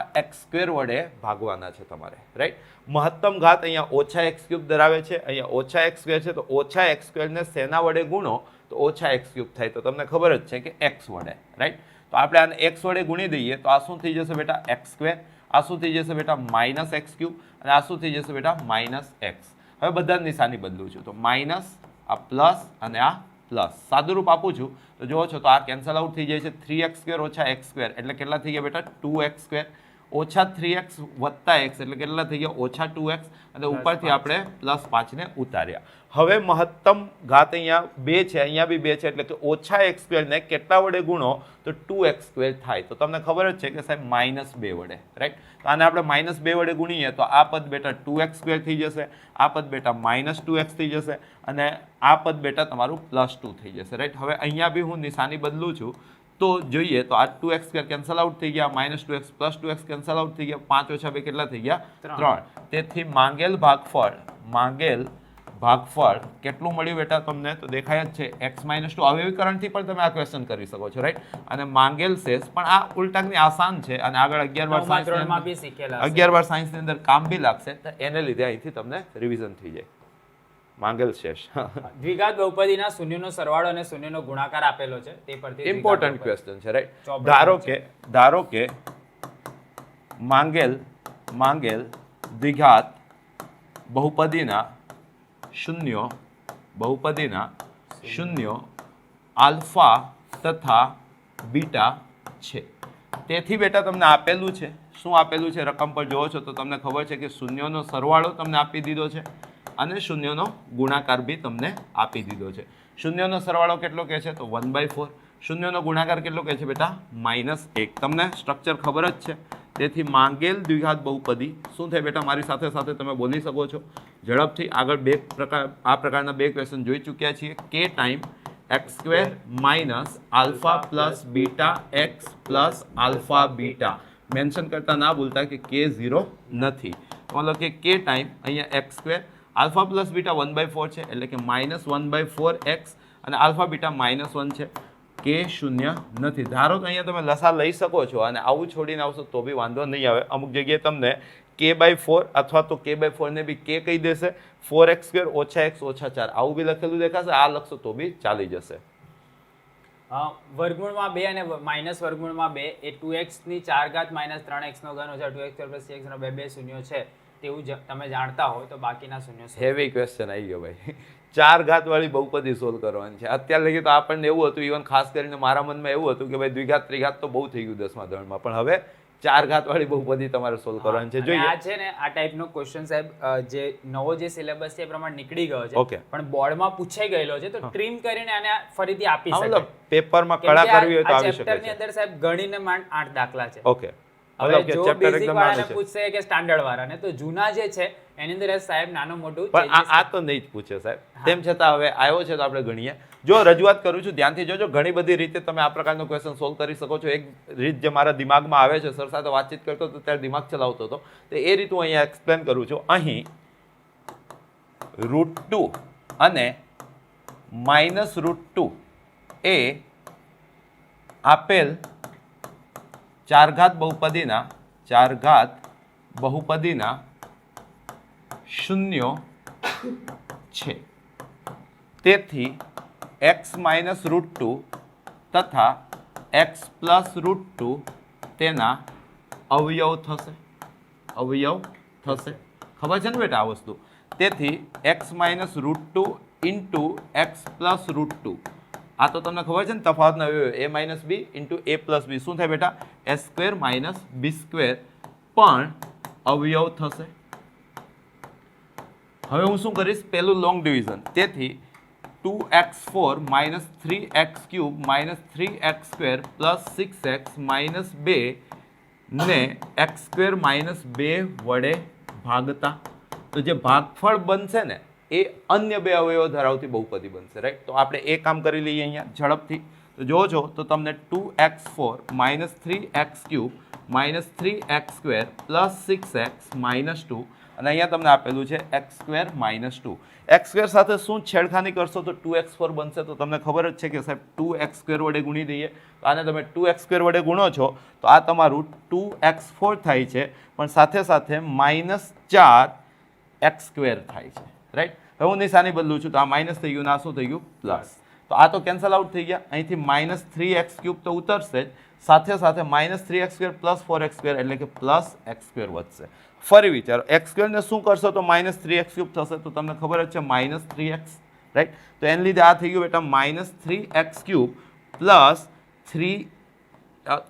- x² વડે ભાગવાના છે તમારે, રાઈટ? મહત્તમ ઘાત અહીંયા -x³ ધરાવે છે, અહીંયા -x² છે. તો -x² ને શેના વડે ગુણો તો -x³ થાય. તો તમને ખબર જ છે કે x વડે, રાઈટ? તો આપણે આને x વડે ગુણી દઈએ તો આ શું થઈ જશે બેટા? x². આ શું થઈ જશે બેટા? -x³. અને આ શું થઈ જશે બેટા? -x. હવે બધા નિશાની બદલું છું તો માઇનસ, આ પ્લસ અને આ પ્લસ. સાદુરૂપ આપું છું તો જુઓ છો તો આ કેન્સલ આઉટ થઈ જાય છે. 3x² - x² એટલે કેટલા થઈ ગયા બેટા? 2x². -3x + x એટલે કેટલા થઈ ગયા? -2x. અને ઉપરથી આપણે +5 ને ઉતાર્યા. હવે મહત્તમ ઘાત અહીંયા 2 છે, અહીંયા બી 2 છે, એટલે કે -x² ને કેટલા વડે ગુણો તો 2x² થાય. તો તમને ખબર જ છે કે સાહેબ -2 વડે, રાઈટ? તો આને આપણે -2 વડે ગુણીએ તો આ પદ બેટા 2x² થઈ જશે, આ પદ બેટા -2x થઈ જશે અને આ પદ બેટા તમારું +2 થઈ જશે, રાઈટ? હવે અહીંયા બી હું નિશાની બદલું છું તો જોઈએ તો આ 2x² કેન્સલ આઉટ થઈ ગયા, -2x + 2x કેન્સલ આઉટ થઈ ગયા, 5 - 2 કેટલા થઈ ગયા? 3. તેથી માંગેલ ભાગફળ કેટલું મળ્યું બેટા તમને? તો દેખાય જ છે x - 2. હવે એવી કરંટથી પણ તમે આ ક્વેશ્ચન કરી શકો છો, રાઈટ? અને માંગેલ શેષ પણ આ ઉલટાની આસાન છે અને આગળ 11 વાર સાયન્સની અંદર કામ બી લાગશે. તો એને લીધે અહીંથી તમને રિવિઝન થઈ જાય. માંગેલ શેષ દ્વિઘાત બહુપદીના શૂન્યનો સરવાળો અને શૂન્યનો ગુણાકાર આપેલો છે તે પરથી ઇમ્પોર્ટન્ટ ક્વેશ્ચન છે, રાઈટ? ધારો કે માંગેલ દ્વિઘાત બહુપદીના શૂન્ય બહુપદીના શૂન્યો આલ્ફા તથા બીટા છે. તેથી બેટા તમને આપેલું છે, શું આપેલું છે રકમ પર જોવો છો તો તમને ખબર છે કે શૂન્યોનો સરવાળો તમને આપી દીધો છે અને શૂન્યનો ગુણાકાર બી તમને આપી દીધો છે. શૂન્યનો સરવાળો કેટલો કહે છે તો 1/4. શૂન્યનો ગુણાકાર કેટલો કહે છે બેટા -1. તમને સ્ટ્રક્ચર ખબર જ છે. તેથી માંગેલ દ્વિઘાત બહુપદી શું થાય બેટા, મારી સાથે સાથે તમે બોલી શકો છો ઝડપથી. આગળ આ પ્રકારના બે ક્વેશ્ચન જોઈ ચૂક્યા છીએ. કે time x² minus alpha plus beta x plus alpha beta. Mention કરતા ના ભૂલતા કે કે 0 નથી, મતલબ કે કે ટાઈમ અહીંયા x² આલ્ફા પ્લસ બીટા 1/4 છે, એટલે કે -1/4x અને આલ્ફા બીટા -1 છે. કે 0 નથી. ધારો તો અહીંયા તમે લસા લઈ શકો છો અને આવું છોડીને આવશો તો બી વાંધો નહીં આવે. અમુક જગ્યાએ તમને k/4 અથવા તો k/4 ને બી k કહી દેશે, 4x² - x - 4 આવું બી લખેલું દેખાશે. આ લખશો તો બી ચાલી જશે. વર્ગમૂળમાં 2 અને માઇનસ વર્ગમૂળમાં 2 એ 2x ની 4 ઘાત માઇનસ 3x નો ઘન ઓછા 2x² + 3x નો 2 શૂન્યો છે તેવું તમે જાણતા હોય તો બાકીના શૂન્યો છે. હેવી ક્વેશ્ચન આવી ગયો ભાઈ. 4 ઘાત વાળી બહુપદી સોલ્વ કરવાની છે. અત્યારે લગી તો આપણને એવું હતું, ઇવન ખાસ કરીને મારા મનમાં એવું હતું કે ભાઈ દ્વિઘાત ત્રિઘાત તો બહુ થઈ ગયું 10મા ધોરણમાં, પણ હવે 4 ઘાત વાળી બહુપદી તમારે સોલ્વ કરવાની છે. જોઈએ આ છે ને આ ટાઈપનો ક્વેશ્ચન સાહેબ જે નવો જે સિલેબસ છે એ પ્રમાણે નીકળી ગયો છે, Okay. પણ બોર્ડમાં પૂછાઈ ગયેલો છે તો ટ્રીમ કરીને આને ફરીથી આપી મતલબ શકાય. પેપરમાં કેમ કડા કે કરવી હોય તો આ આવી શકે ચેપ્ટરની છે. અંદર સાહેબ ગણીને માંડ 8 દાખલા છે. ઓકે, હવે મતલબ કે જો ચેપ્ટર બેઝિક એકદમ વાળાને નાનું છે. પૂછશે કે સ્ટાન્ડર્ડ વાળાને, તો જૂના જે છે એની અંદર સાહેબ નાનું મોટું પણ changes આ તો નહીં જ પૂછે સાહેબ. તેમ છતાં હવે આવ્યો છે તો આપણે ગણીએ. જો રજૂઆત કરું છું ધ્યાનથી જોજો. ઘણી બધી રીતે તમે આ પ્રકારનો ક્વેશ્ચન સોલ્વ કરી શકો છો. એક રીત જે મારા દિમાગમાં આવે છે, સર સાથે વાતચીત કરતો હતો ત્યારે દિમાગ ચલાવતો હતો, તો એ રીત હું અહીંયા એક્સપ્લેન કરું છું. અહીં √2 અને -√2 એ આપેલ 4 ઘાત બહુપદીના શૂન્યો છે. તેથી x - √2 તથા x + √2 તેના અવયવ થશે. ખબર છે ને બેટા આ વસ્તુ? તેથી x - √2 × x + √2, આ તો તમને ખબર છે ને તફાવતનો અવયવ a - b × a + b શું થાય બેટા? a² - b² પણ અવયવ થશે. હવે હું શું કરીશ? પેલું લોંગ ડિવિઝન. તેથી 2x4 - 3x³ - 3x² + 6x - 2 ને x² - 2 વડે ભાગતા, તો જે ભાગફળ બનશે ને એ અન્ય બે અવયવો ધરાવતી બહુપદી બનશે. રાઈટ? તો આપણે એ કામ કરી લઈએ અહીંયા ઝડપથી. તો જોવો છો તો તમને 2x4 - 3x³ - 3x² + 6x - 2 અને અહીંયા તમને આપેલું છે x² - 2. x² સાથે શું છેડખાની કરશો તો 2x4 બનશે. તો તમને ખબર જ છે કે સાહેબ 2x² વડે ગુણી દઈએ. તો આને તમે 2x² વડે ગુણો છો તો આ તમારું 2x4 થાય છે, પણ સાથે સાથે -4x² થાય છે. રાઈટ? હવે હું નિશાની બદલું છું તો આ માઇનસ થઈ ગયું ને આ શું થઈ ગયું? પ્લસ. તો આ તો કેન્સલ આઉટ થઈ ગયા. અહીંથી -3x³ તો ઉતરશે જ, સાથે સાથે -3x² + 4x² એટલે કે +x² વધશે. ફરી વિચારો, x² ને શું કરશો તો -3x³ થશે. તો તમને ખબર જ છે -3x. રાઈટ? તો એને લીધે આ થઈ ગયું બેટા -3x³ + 3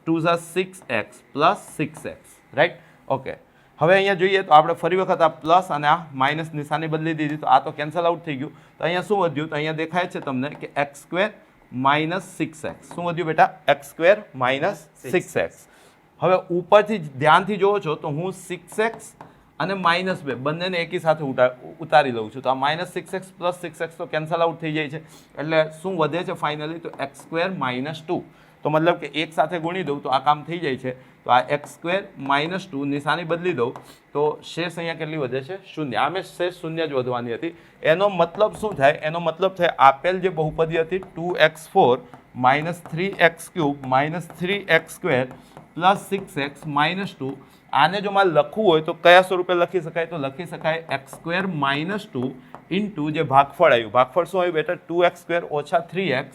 2 6x + 6x. Right? Okay, હવે અહીંયા જોઈએ તો આપણે ફરી વખત આ પ્લસ અને આ માઇનસ નિશાની બદલી દીધી, તો આ તો કેન્સલ આઉટ થઈ ગયું. તો અહીંયા શું વધ્યું? તો અહીંયા દેખાય છે તમને કે x² - 6x. શું વધ્યું બેટા? x² - 6x. હવે ઉપરથી ધ્યાનથી જોવો છો તો હું 6x અને -2 બંનેને એકી સાથે ઉતારી લઉં છું. તો આ -6x + 6x તો કેન્સલ આઉટ થઈ જાય છે. એટલે શું વધે છે ફાઇનલી? તો x² - 2. તો મતલબ કે એક સાથે ગુણી દઉં તો આ કામ થઈ જાય છે. તો આ x² - 2 નિશાની બદલી દઉં તો શેષ અહીંયા કેટલી વધે છે? 0. આમે શેષ 0 જ વધવાની હતી. એનો મતલબ શું થાય? એનો મતલબ થાય આપેલ જે બહુપદી હતી 2x4 - 3x³ - 3x² + 6x - 2, આને જો મારે લખવું હોય તો કયા સ્વરૂપે લખી શકાય? તો લખી શકાય x² - 2 ઇન્ટુ જે ભાગફળ આવ્યું. ભાગફળ શું આવ્યું બેટા? 2x² - 3x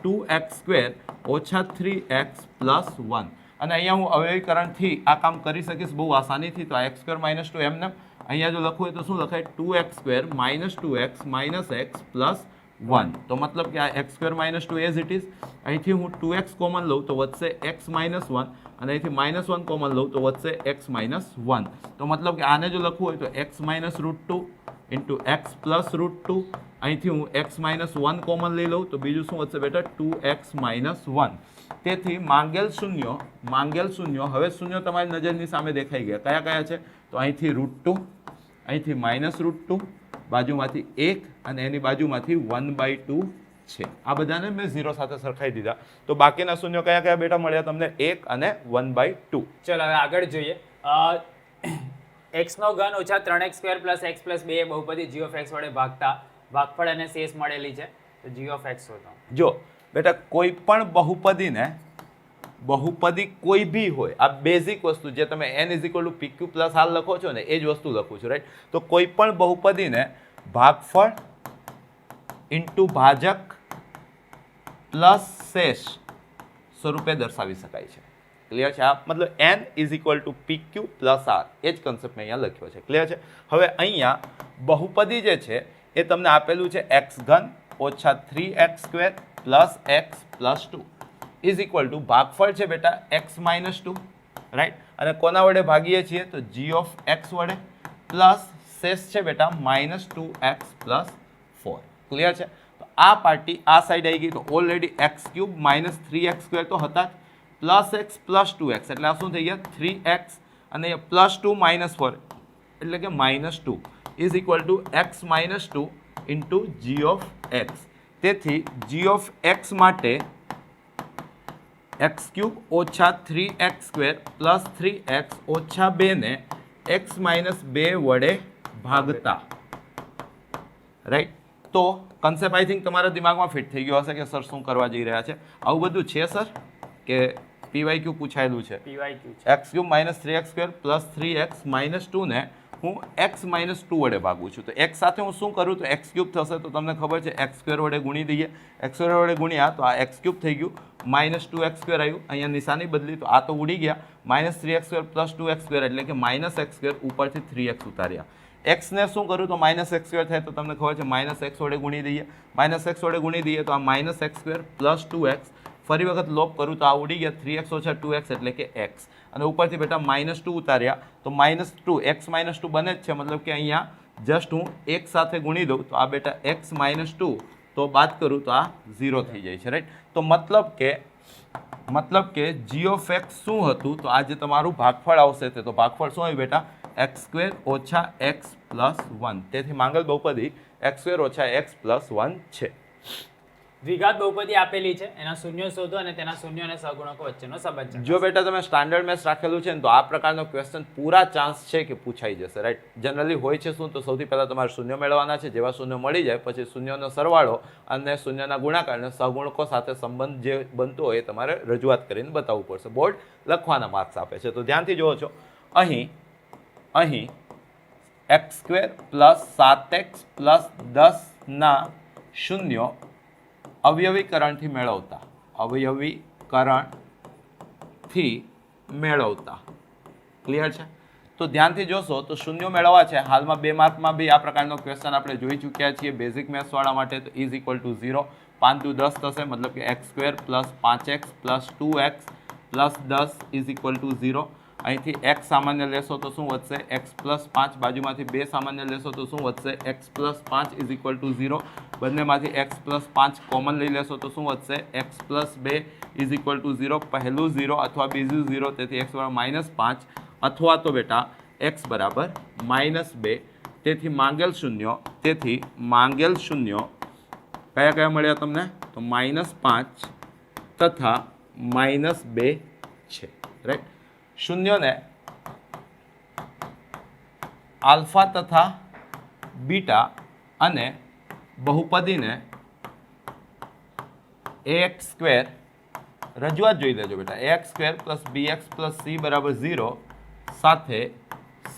2x² - 3x + 1. અને અહીંયા હું અવયવીકરણથી આ કામ કરી શકીશ બહુ આસાનીથી. તો આ x² - 2 એમને અહીંયા જો લખવું હોય તો શું લખાય 2x² minus 2x minus x plus 1. તો મતલબ કે આ x² minus 2 as it is. અહીંથી હું 2x કોમન લઉં તો વધશે x માઇનસ 1 અને અહીંથી માઇનસ 1 કોમન લઉં તો વધશે x માઇનસ 1. તો મતલબ કે આને જો લખવું હોય તો x minus √2 into x plus √2. અહીંથી હું x માઇનસ 1 કોમન લઈ લઉં તો બીજું શું વધશે બેટા 2x માઇનસ 1. તેથી માંગેલ શૂન્ય હવે શૂન્ય તમારી નજરની સામે દેખાઈ ગયા. કયા કયા છે તો અહીંથી √2, અહીંથી માઇનસ √2, બાજુમાંથી 1 અને એની બાજુમાંથી 1/2 છે. આ બધાને મેં 0 સાથે સરખાઈ દીધા. તો બાકીના શૂન્ય કયા કયા બેટા મળ્યા તમને 1 અને 1/2. ચલો હવે આગળ જોઈએ. x નો ઘન ઓછા 3x² પ્લસ x પ્લસ 2 એ બહુપદી g ઓફ x વડે ભાગતા ભાગફળ અને શેષ મળેલી છે. તો g ઓફ x શોધો. જો બેટા કોઈ પણ બહુપદી કોઈ બી હોય, આ બેઝિક વસ્તુ જે તમે n = pq પ્લસ હાલ લખો છો ને એ જ વસ્તુ લખું છું, રાઈટ. તો કોઈ પણ બહુપદીને ભાગફળ ઇન્ટુ ભાજક પ્લસ શેષ સ્વરૂપે દર્શાવી શકાય છે. ક્લિયર છે? આ મતલબ n = pq પ્લસ r એ જ કન્સેપ્ટ મેં અહીંયા લખ્યો છે. ક્લિયર છે? હવે અહીંયા બહુપદી જે છે એ તમને આપેલું છે x³ ઓછા 3x² પ્લસ x પ્લસ 2 = ભાગફળ છે બેટા x માઇનસ 2, રાઈટ. અને કોના વડે ભાગીએ છીએ તો g ઓફ x વડે પ્લસ શેષ છે બેટા માઇનસ 2x પ્લસ 4. ક્લિયર છે? તો આ પાર્ટી આ સાઈડ આવી ગઈ તો ઓલરેડી x³ માઇનસ 3x² તો હતા જ, પ્લસ x પ્લસ 2x એટલે આ શું થઈ ગયા 3x અને પ્લસ 2 માઇનસ 4 એટલે કે minus 2 = x minus 2 into g of x. તેથી g ઓફ x માટે x³ ઓછા 3x² પ્લસ 3x ઓછા 2 ને x માઇનસ 2 વડે ભાગતા, રાઈટ. તો કન્સેપ્ટ આઈ થિંક તમારા દિમાગમાં ફિટ થઈ ગયો હશે કે સર શું કરવા જઈ રહ્યા છે. આવું બધું છે સર કે PYQ પૂછાયેલું છે. PYQ છે. x³ minus 3x² plus 3x minus 2 ને હું x માઇનસ 2 વડે ભાગું છું. તો x સાથે હું શું કરું તો x³ થશે તો તમને ખબર છે x² વડે ગુણી દઈએ. x² વડે ગુણ્યા તો આ x³ થઈ ગયું, માઇનસ 2x² આવ્યું, અહીંયા નિશાની બદલી તો આ તો ઉડી ગયા, માઇનસ 3x² પ્લસ 2x² એટલે કે માઇનસ x² ઉપરથી 3x ઉતાર્યા. x ને શું કરું તો માઇનસ x² થાય તો તમને ખબર છે માઇનસ x વડે ગુણી દઈએ. માઇનસ x વડે ગુણી દઈએ તો આ માઇનસ x² પ્લસ 2x, ફરી વખત લોપ કરું તો આ ઉડી ગયા 3x ઓછા 2x એટલે કે x, અને ઉપરથી બેટા માઇનસ 2 ઉતાર્યા તો માઇનસ 2 x માઇનસ 2 બને જ છે. મતલબ કે અહીંયા જસ્ટ હું એક સાથે ગુણી દઉં તો આ બેટા x માઇનસ 2 તો બાદ કરું તો આ 0 થઈ જાય છે, રાઈટ. તો મતલબ કે g ઓફ x શું હતું તો આ જે તમારું ભાગફળ આવશે તે તો ભાગફળ શું આવ્યું બેટા x² ઓછા x પ્લસ 1. તેથી માંગેલ બહુપદી x² ઓછા x પ્લસ 1 છે. દ્વિઘાત બહુપદી આપેલી છે, એના શૂન્યો શોધો અને તેના શૂન્ય અને સહગુણકો વચ્ચેનો સંબંધ છે. જો બેટા તમે સ્ટાન્ડર્ડ મેથ્સ રાખેલું છે ને તો આ પ્રકારનો ક્વેશ્ચન પૂરા ચાન્સ છે કે પૂછાઈ જશે, રાઈટ. જનરલી હોય છે શું તો સૌથી પહેલા તમારે શૂન્ય મેળવવાના છે. જેવા શૂન્ય મળી જાય પછી શૂન્યનો સરવાળો અને શૂન્યના ગુણાકાર અને સહગુણકો સાથે સંબંધ જે બનતો હોય એ તમારે રજૂઆત કરીને બતાવવું પડશે. બોર્ડ લખવાના માર્ક્સ આપે છે તો ધ્યાનથી જુઓ છો. અહીં x² પ્લસ 7x પ્લસ 10 ના શૂન્ય અવયવીકરણથી મેળવતા. ક્લિયર છે? તો ધ્યાનથી જોશો તો શૂન્ય મેળવવા છે. હાલમાં 2 માર્કમાં બી આ પ્રકારનો ક્વેશ્ચન આપણે જોઈ ચૂક્યા છીએ બેઝિક મેથ્સ વાળા માટે. તો = 0, 5 × 10 થશે મતલબ કે x² plus 5x plus 2x plus 10 = 0. અહીંથી x સામાન્ય લેશો તો શું વધશે x પ્લસ 5, બાજુમાંથી 2 સામાન્ય લેશો તો શું વધશે x પ્લસ 5 = 0. બંનેમાંથી x પ્લસ 5 કોમન લઈ લેશો તો શું વધશે x પ્લસ 2 = 0. પહેલું 0 અથવા બીજું 0, તેથી x બરાબર -5 અથવા તો બેટા x બરાબર -2. તેથી માંગેલ શૂન્ય કયા કયા મળ્યા તમને તો -5 તથા -2 છે, રાઈટ. શૂન્યને આલ્ફા તથા બીટા અને બહુપદીને ax² રજૂઆત જોઈ લેજો બેટા. ax² plus bx plus c બરાબર 0 સાથે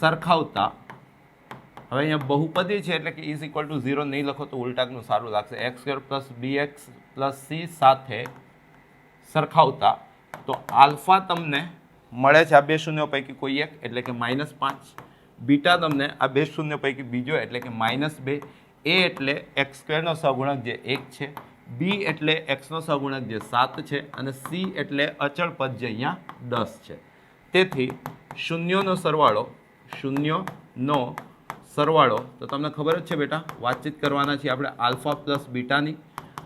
સરખાવતા. હવે અહીંયા બહુપદી છે એટલે કે = 0 નહીં લખો તો ઉલટાનું સારું લાગશે. x² plus bx plus c સાથે સરખાવતા તો આલ્ફા તમને મળે છે આ બે શૂન્યો પૈકી કોઈ એક એટલે કે -5, બીટા તમને આ બે શૂન્ય પૈકી બીજો એટલે કે -2, એ એટલે એક્સ સ્ક્વેરનો સહગુણક જે 1 છે, બી એટલે એક્સનો સહગુણક જે 7 છે, અને સી એટલે અચળ પદ જે અહીંયા 10 છે. તેથી શૂન્યોનો સરવાળો તો તમને ખબર જ છે બેટા, વાતચીત કરવાના છીએ આપણે આલ્ફા પ્લસ બીટાની.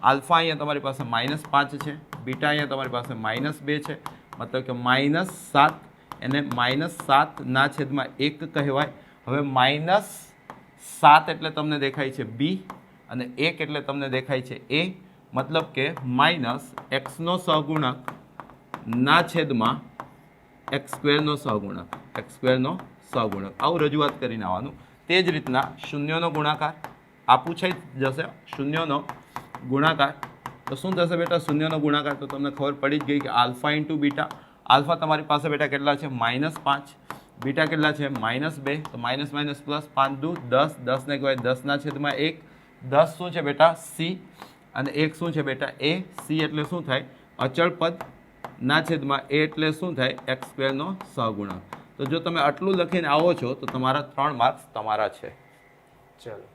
આલ્ફા અહીંયા તમારી પાસે -5 છે, બીટા અહીંયા તમારી પાસે -2 છે, મતલબ કે -7, એને -7/1 કહેવાય. હવે -7 એટલે તમને દેખાય છે બી, અને 1 એટલે તમને દેખાય છે એ, મતલબ કે એક્સનો સહગુણક ના છેદમાં એક્સ સ્ક્વેરનો સહગુણક, આવું રજૂઆત કરીને આવવાનું. તે જ રીતના શૂન્યનો ગુણાકાર આ પૂછાઈ જશે. શૂન્યનો ગુણાકાર તો શું થશે બેટા? શૂન્યનો ગુણાકાર તો તમને ખબર પડી જ ગઈ કે આલ્ફા ઇન્ટુ બીટા. આલ્ફા તમારી પાસે બેટા કેટલા છે? -5. બીટા કેટલા છે? -2. તો માઇનસ માઇનસ પ્લસ, 5 દુ 10, 10 ને કહેવાય 10/1. 10 શું છે બેટા? સી, અને 1 શું છે બેટા? એ. સી એટલે શું થાય? અચળ પદ ના છેદમાં એ એટલે શું થાય? એક્સ સ્ક્વેરનો સહગુણક. તો જો તમે આટલું લખીને આવો છો તો તમારા 3 માર્ક્સ તમારા છે. ચલો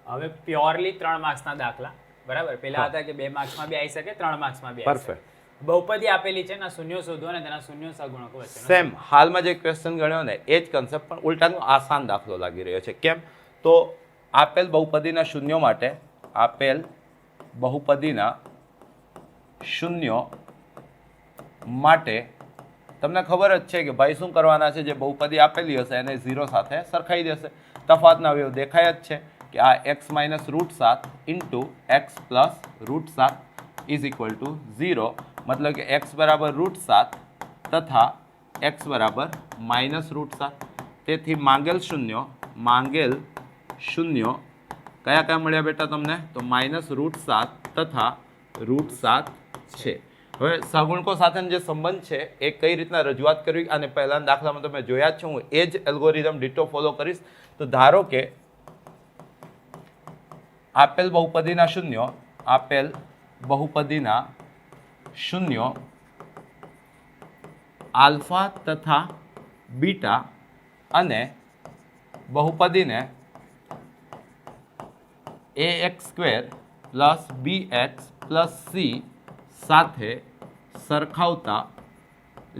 હવે પ્યોરલી 3 માર્ક્સના દાખલા, બરાબર? પેલા હતા કે 2 માર્ક્સમાં બી આવી શકે, 3 માર્ક્સમાં બી આવી શકે. પરફેક્ટ. બહુપદી આપેલી છે, ના શૂન્યો શોધો અને તેના શૂન્ય સહગુણકો વચ્ચે. સેમ હાલમાં જે ક્વેશ્ચન ગણ્યો ને એ જ કન્સેપ્ટ, પણ ઉલટાનો આસાન દાખલો લાગી રહ્યો છે. કેમ? તો આપેલ બહુપદીના શૂન્યો માટે તમને ખબર જ છે કે ભાઈ શું કરવાના છે? જે બહુપદી આપેલી હશે એને 0 સાથે સરખાઈ દેશે. તફાવતના અવયવ દેખાય જ છે કે આ x - √7 into x plus √7 is equal to 0, મતલબ કે x બરાબર √7 તથા x બરાબર -√7. તેથી માંગેલ શૂન્યો કયા કયા મળ્યા બેટા તમને? તો -√7 તથા √7 છે. હવે સહગુણકો સાથેનો જે સંબંધ છે એ કઈ રીતના રજૂઆત કરવી, અને પહેલાના દાખલામાં તમે જોયા જ છો, હું એ જ એલ્ગોરિધમ ડિટો ફોલો કરીશ. તો ધારો કે આપેલ બહુપદીના શૂન્યો આલ્ફા તથા બીટા અને બહુપદીને ax² + bx + c સાથે સરખાવતા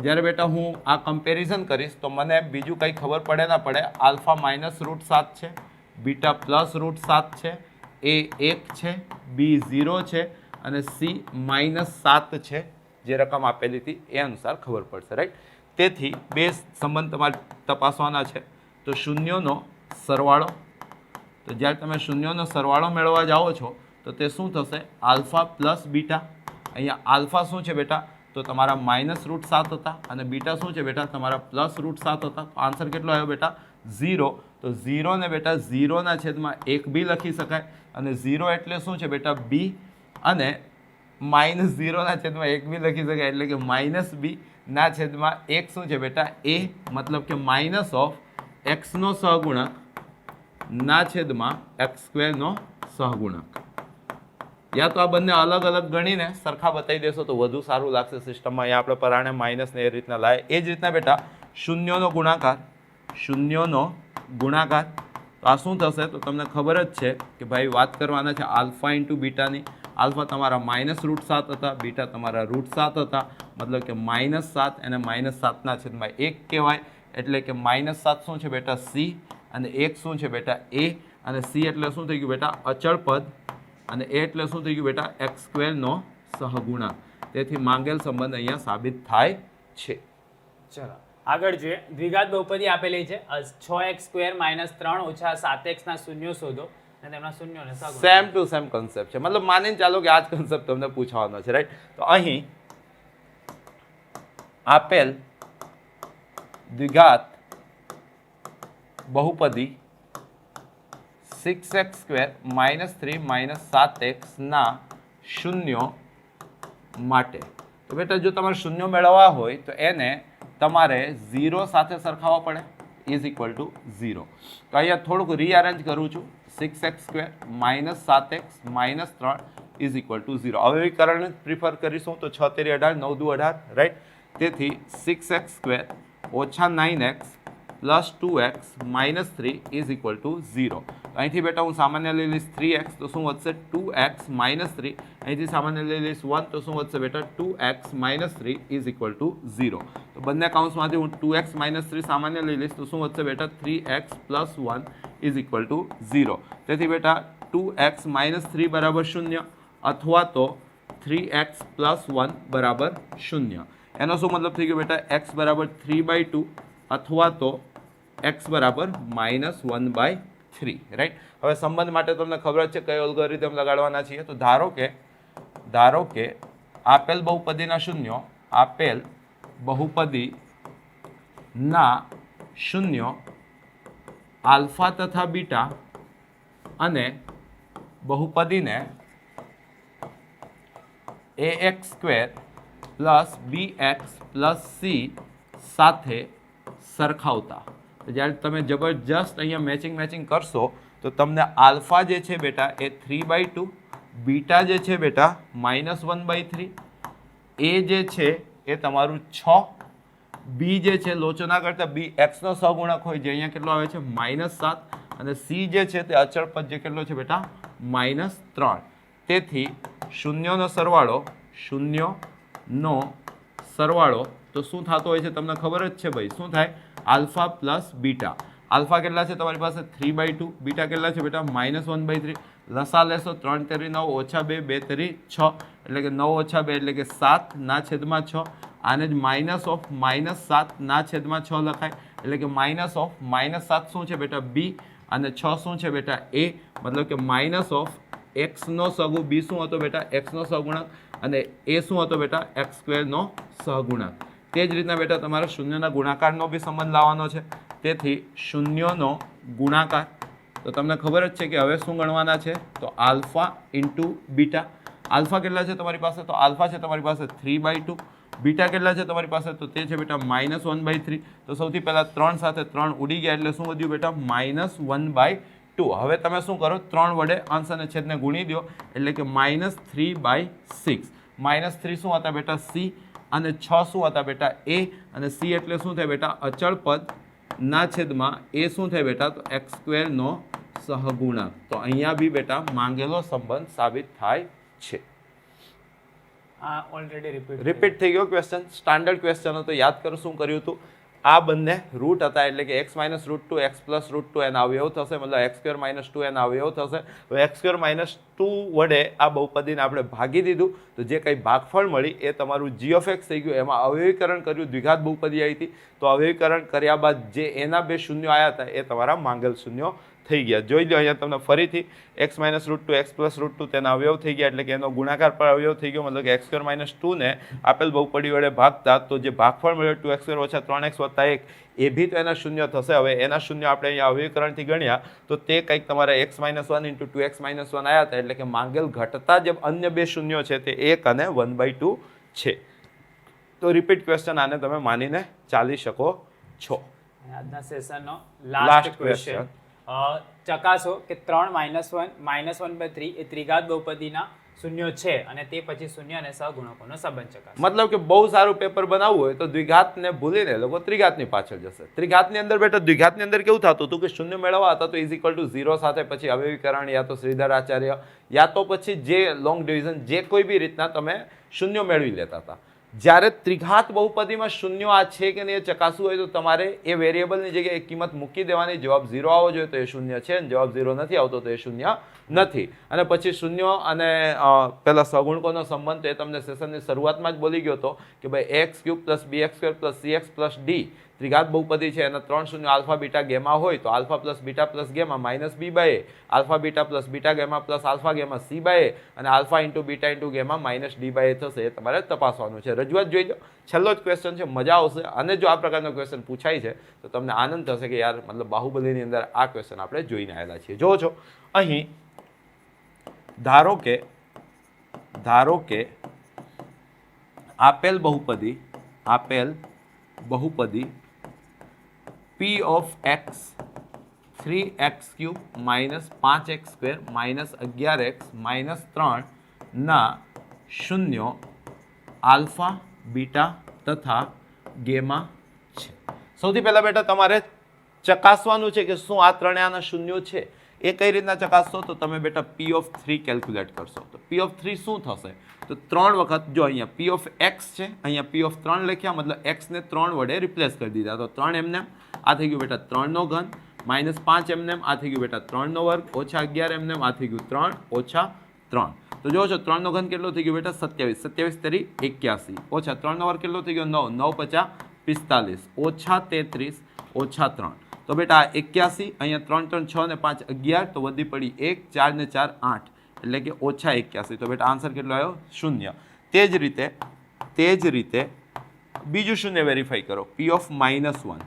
જ્યારે બેટા હું આ કમ્પેરિઝન કરીશ તો મને બીજું કંઈ ખબર પડે ના પડે. આલ્ફા -√7 છે, બીટા +√7 છે, એ 1 છે, બી 0 છે, અને સી -7 છે. જે રકમ આપેલી હતી એ અનુસાર ખબર પડશે, રાઈટ? તેથી બે સંબંધ તમારે તપાસવાના છે. તો શૂન્યોનો સરવાળો, તો જ્યારે તમે શૂન્યોનો સરવાળો મેળવવા જાઓ છો તો તે શું થશે? Alpha plus beta. અહીંયા આલ્ફા શું છે બેટા? તો તમારા -√7 હતા, અને બીટા શું છે બેટા? તમારા +√7 હતા. આન્સર કેટલો આવ્યો બેટા? 0. તો 0 ને બેટા 0/1 બી લખી શકાય, અને 0 એટલે શું છે બેટા? બી, અને -0/1 બી લખી શકાય, એટલે કે -b/1 શું છે બેટા? એ, મતલબ કે -(x) નો સહગુણક ના છેદમાં એક્સ સ્ક્વેરનો સહગુણક. યા તો આ બંને અલગ અલગ ગણીને સરખા બતાવી દેશો તો વધુ સારું લાગશે સિસ્ટમમાં. અહીંયા આપણે પરાણે માઇનસ ને એ રીતના લાવે. એ જ રીતના બેટા શૂન્યોનો ગુણાકાર તો આ શું થશે? તો તમને ખબર જ છે કે ભાઈ વાત કરવાના છે આલ્ફા ઇન્ટુ બીટાની. આલ્ફા તમારા -√7 હતા, બીટા તમારા √7 હતા, મતલબ કે -7 એને -7/1 કહેવાય. એટલે કે -7 શું છે બેટા? સી, અને 1 શું છે બેટા? એ, અને સી એટલે શું થઈ ગયું બેટા? અચળ પદ, અને એ એટલે શું થઈ ગયું બેટા? એક્સ સ્ક્વેરનો સહગુણક. તેથી માંગેલ સંબંધ અહીંયા સાબિત થાય છે. ચલો આગળ જોઈએ. દ્વિઘાત બહુપદી આપેલી છે 6x² - 3 - 7x ના શૂન્યો શોધો અને તેમના શૂન્યોને સહગુણક. સેમ ટુ સેમ કન્સેપ્ટ છે, મતલબ માનીને ચાલો કે આ જ કન્સેપ્ટ તમને પૂછવાનો છે, રાઈટ? તો અહીં આપેલ દ્વિઘાત બહુપદી 6x² - 3 - 7x ના શૂન્યો માટે, તો બેટા જો તમારે શૂન્યો મેળવવા હોય તો એને તમારે 0 સાથે સરખાવવા પડે, ઇઝ ઇક્વલ ટુ 0. તો અહીંયા થોડુંક રીઅરેન્જ કરું છું. 6x² - 7x - 3 is equal to 0. અવયવીકરણ પ્રિફર કરીશું તો 6 તેરી 18, 9 દુ 18, રાઈટ? તેથી 6x² - 9x plus 2x minus 3 is equal to 0. અહીંથી બેટા હું સામાન્ય લઈ લઈશ 3x, તો શું વધશે 2x માઇનસ 3. અહીંથી સામાન્ય લઈ લઈશ 1, તો શું વધશે બેટા 2x minus 3 is equal to 0. તો બંને કાઉન્સમાંથી હું 2x માઇનસ 3 સામાન્ય લઈ લઈશ, તો શું વધશે બેટા 3x plus 1 is equal to 0. તેથી બેટા 2x માઇનસ 3 બરાબર 0 અથવા તો 3x પ્લસ 1 બરાબર 0. એનો શું મતલબ થઈ ગયો બેટા x બરાબર 3/2 અથવા તો x બરાબર -1/3. રાઈટ. હવે સંબંધ માટે તમને ખબર જ છે કઈ અલ્ગોરિધમ લગાડવાના છીએ. તો ધારો કે આપેલ બહુપદીના શૂન્યો આલ્ફા તથા બીટા અને બહુપદીને ax² plus bx plus c સાથે સરખાવતા. જ્યારે તમે જબરજસ્ત અહીંયા મેચિંગ કરશો તો તમને આલ્ફા જે છે બેટા એ 3/2, બીટા જે છે બેટા -1/3, એ જે છે એ તમારું 6, બી જે છે લોચો ના કરતા બી એક્સનો સહગુણક હોય જે અહીંયા કેટલો આવે છે -7, અને સી જે છે તે અચળ પદ જે કેટલો છે બેટા -3. તેથી શૂન્યનો સરવાળો તો શું થતો હોય છે તમને ખબર જ છે ભાઈ. શું થાય? Alpha plus beta. આલ્ફા કેટલા છે તમારી પાસે 3/2, બીટા કેટલા છે બેટા -1/3. લસા લેશો 3 તેરી 9 ઓછા 2 2 તેરી 6, એટલે કે 9 ઓછા 2 એટલે કે 7/6. આને જ -7/6 લખાય, એટલે કે -7 શું છે બેટા બી અને 6 શું છે બેટા એ. મતલબ કે -x નો સગુ બી શું હતો બેટા x નો સહગુણક, અને એ શું હતો બેટા x² નો સહગુણક. તે જ રીતના બેટા તમારે શૂન્યના ગુણાકારનો બી સંબંધ લાવવાનો છે. તેથી શૂન્યનો ગુણાકાર તો તમને ખબર જ છે કે હવે શું ગણવાના છે, તો આલ્ફા ઇન્ટુ બીટા. આલ્ફા કેટલા છે તમારી પાસે? તો આલ્ફા છે તમારી પાસે 3/2. બીટા કેટલા છે તમારી પાસે? તો તે છે બેટા -1/3. તો સૌથી પહેલા 3 સાથે 3 ઉડી ગયા, એટલે શું વધ્યું બેટા -1/2. હવે તમે શું કરો? 3 વડે અંશ અને છેદને ગુણી દો, એટલે કે -3/6. -3 શું હતા બેટા c, અને 6 શું હતા બેટા એ, અને c એટલે શું થાય બેટા અચળ પદ ના છેદમાં એ શું થાય બેટા તો x² નો સહગુણક. તો અહીંયા બી બેટા માંગેલો સંબંધ સાબિત થાય છે. ઓલરેડી રિપીટ થઈ ગયો ક્વેશ્ચન. સ્ટાન્ડર્ડ ક્વેશ્ચન હતો, યાદ કરો શું કર્યું હતું. આ બંને રૂટ હતા, એટલે કે x - √2 x + √2 એના અવયવ થશે, મતલબ x² - 2 એના અવયવ થશે. હવે x² - 2 વડે આ બહુપદીને આપણે ભાગી દીધું, તો જે કંઈ ભાગફળ મળી એ તમારું g of x થઈ ગયું. એમાં અવયવીકરણ કર્યું, દ્વિઘાત બહુપદી આવી હતી, તો અવયવીકરણ કર્યા બાદ જે એના બે શૂન્યો આવ્યા હતા એ તમારા માંગેલ શૂન્યો થઈ ગયા. જોઈ લો અહીંયા તમને ફરીથી x - √2 x + √2 તેના અવયવ થઈ ગયા, એટલે કે એનો ગુણાકાર પર અવયવ થઈ ગયો. મતલબ કે x² - 2 ને આપેલ બહુપદી વડે ભાગતા તો જે ભાગફળ મળ્યો 2x² - 3x + 1 એ બી તો એના શૂન્ય થશે. હવે એના શૂન્ય આપણે અહીંયા અવયવીકરણથી ગણ્યા તો તે કંઈક તમારા x - 1 × 2x - 1 આવ્યા હતા, એટલે કે માંગેલ ઘટતા જે અન્ય બે શૂન્યો છે તે 1 અને 1/2 છે. તો રિપીટ ક્વેશ્ચન આને તમે માનીને ચાલી શકો છો. આજના સેશનનો લાસ્ટ લાસ્ટ ક્વેશ્ચન. ક્વેશ્ચન ચકાસો કે 3 - 1 -1/3 એ ત્રિઘાત બહુપદીના શૂન્યો છે, અને તે પછી શૂન્ય અને સહગુણકોનો સંબંધ ચકાસો. મતલબ કે બહુ સારું પેપર બનાવવું હોય તો દ્વિઘાતને ભૂલીને લોકો ત્રિઘાતની પાછળ જશે. ત્રિઘાતની અંદર બેટા દ્વિઘાતની અંદર કેવું થતું હતું કે શૂન્ય મેળવવા હતા તો =0 સાથે પછી અવયવીકરણ યા તો શ્રીધર આચાર્ય યા તો પછી જે લોંગ ડિવિઝન જે કોઈ બી રીતના તમે શૂન્ય મેળવી લેતા હતા. જ્યારે ત્રિઘાત બહુપદીમાં શૂન્યો આ છે કે નહીં એ ચકાસવું હોય તો તમારે એ વેરિયેબલની જગ્યાએ કિંમત મૂકી દેવાની. જવાબ 0 આવવો જોઈએ તો એ શૂન્ય છે, અને જવાબ 0 નથી આવતો તો એ શૂન્ય નથી. અને પછી શૂન્ય અને પેલા સહગુણકોનો સંબંધ તો એ તમને સેશનની શરૂઆતમાં જ બોલી ગયો હતો કે ભાઈ x³ + bx² + cx + d ત્રિઘાત બહુપદી છે, એના 3 શૂન્ય આલ્ફા બીટા ગેમા હોય તો alpha plus beta plus gamma -b/a, alpha beta plus beta gamma plus alpha gamma c/a, અને alpha into beta into gamma -d/a થશે. એ તમારે તપાસવાનું છે. રજૂઆત જોઈ લો, છેલ્લો જ ક્વેશ્ચન છે, મજા આવશે. અને જો આ પ્રકારનો ક્વેશ્ચન પૂછાય છે તો તમને આનંદ થશે કે યાર મતલબ બાહુબલીની અંદર આ ક્વેશ્ચન આપણે જોઈને આવેલા છીએ. જો છો અહીં ધારો કે આપેલ બહુપદી p of x 3x³ - 5x² - 11x - 3 ના શૂન્યો આલ્ફા બીટા તથા ગેમા છે. સૌથી પહેલા બેટા તમારે ચકાસવાનું છે કે શું આ ત્રણેય આના શૂન્યો છે. એ કઈ રીતના ચકાસશો તો તમે બેટા P(3) કેલ્ક્યુલેટ કરશો. તો P(3) શું થશે તો 3 વખત જો અહીંયા P(x) છે, અહીંયા P(3) લખ્યા, મતલબ x ને 3 વડે રિપ્લેસ કરી દીધા. તો 3 એમને આ થઈ ગયું બેટા 3 નો ઘન, -5 એમને આ થઈ ગયું બેટા 3 નો વર્ગ, -11 એમને આ થઈ ગયું 3 ઓછા 3. તો જો છો 3 નો ઘન કેટલો થઈ ગયો બેટા 27, 27 તરી 81, ઓછા 3 નો વર્ગ કેટલો થઈ ગયો 9, 9 × 5 45, ઓછા 33 ઓછા 3. તો બેટા 81, અહીંયા 3 3 6 ને 5 11, તો વધી પડી 1, 4 ને 4 8, એટલે કે ઓછા 81. તો બેટા આન્સર કેટલો આવ્યો 0. તે જ રીતે બીજું શૂન્ય વેરીફાઈ કરો P(-1).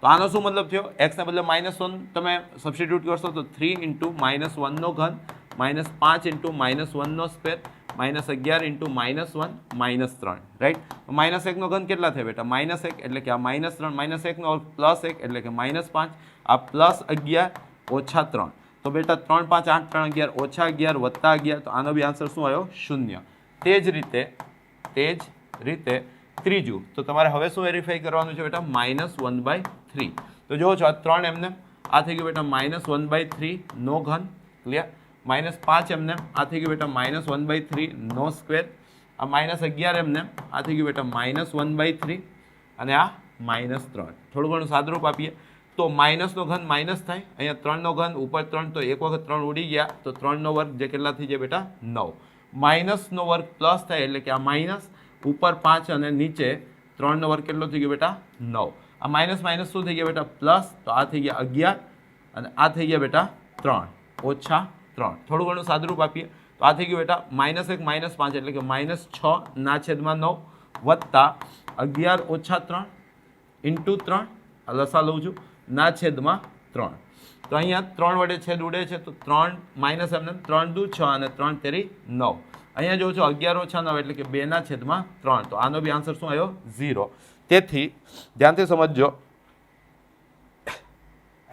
તો આનો શું મતલબ થયો, x ના બદલે -1 તમે સબસ્ટિટ્યુટ કરશો તો 3 × -1 નો ઘન, -5 × -1 નો સ્ક્વેર, -11 × -1 -3, રાઈટ. -1 નો ઘન કેટલા થાય બેટા -1, એટલે કે આ -3, -1 નો +1 એટલે કે -5, આ +11 ઓછા 3. તો બેટા 3 5 8 3 11 ઓછા 11 વત્તા 11, તો આનો બી આન્સર શું આવ્યો 0. તે જ રીતે ત્રીજું, તો તમારે હવે શું વેરીફાઈ કરવાનું છે બેટા -1/3. તો જુઓ છો આ 3 એમને આ થઈ ગયું બેટા -1/3 નો ઘન, ક્લિયર. -5 એમને આ થઈ ગયું બેટા -1/3 નો સ્ક્વેર, આ -11 એમને આ થઈ ગયું બેટા -1/3, અને આ -3. થોડું ઘણું સાદરૂપ આપીએ તો માઇનસ નો ઘન માઇનસ થાય, અહીંયા 3 નો ઘન ઉપર 3, તો એક વખત 3 ઉડી ગયા, તો 3 નો વર્ગ જે કેટલા થઈ જાય બેટા 9. માઇનસ નો વર્ગ પ્લસ થાય, એટલે કે આ માઇનસ ઉપર 5 અને નીચે 3 નો વર્ગ કેટલો થઈ ગયો બેટા 9. આ માઇનસ માઇનસ શું થઈ ગયા બેટા પ્લસ, તો આ થઈ ગયા 11 અને આ થઈ ગયા બેટા 3 ઓછા 3. થોડું ઘણું સાદરૂપ આપીએ તો આ થઈ ગયું બેટા -1 -5 એટલે કે -6 ના છેદમાં 9 વત્તા 11 ઓછા 3 ઇન્ટુ 3, આ લસા લઉં છું, ના છેદમાં 3. તો અહીંયા 3 વડે છેદ ઉડે છે, તો 3 માઇનસ એમને 3 દુ 6 અને 3 તેરી 9. અહીંયા જો છો 11 ઓછા 9 એટલે કે 2 ના છેદમાં 3. તો આનો બી આન્સર શું આવ્યો 0. તેથી ધ્યાનથી સમજજો,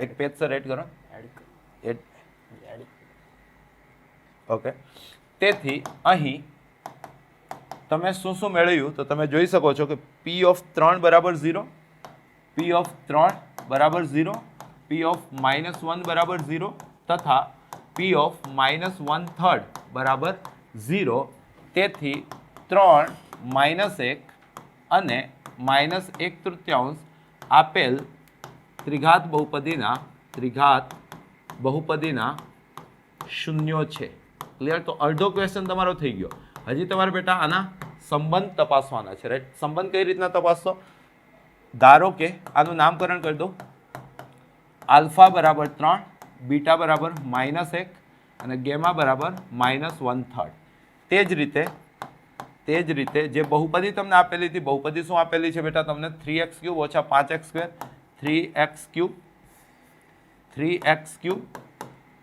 એક પેજ સર એડ કરો, ઓકે. તેથી અહીં તમે શું મેળવ્યું તો તમે જોઈ શકો છો કે P(3) બરાબર 0, P(3) બરાબર 0, P(-1) બરાબર 0 તથા P(-1/3) બરાબર 0. તેથી 3 -1 અને -1/3 આપેલ ત્રિઘાત બહુપદીના શૂન્યો છે. ક્લિયર. તો અડધો ક્વેશ્ચન તમારો થઈ ગયો. હજી તમારે બેટા આના સંબંધ તપાસવાના છે, રાઈટ. સંબંધ કઈ રીતના તપાસશો, ધારો કે આનું નામકરણ કરી દો, આલ્ફા બરાબર 3, બીટા બરાબર -1 અને ગેમા બરાબર -1/3. તે જ રીતે જે બહુપદી તમને આપેલી હતી, બહુપદી શું આપેલી છે બેટા તમને 3x³ ઓછા 5x², 3x³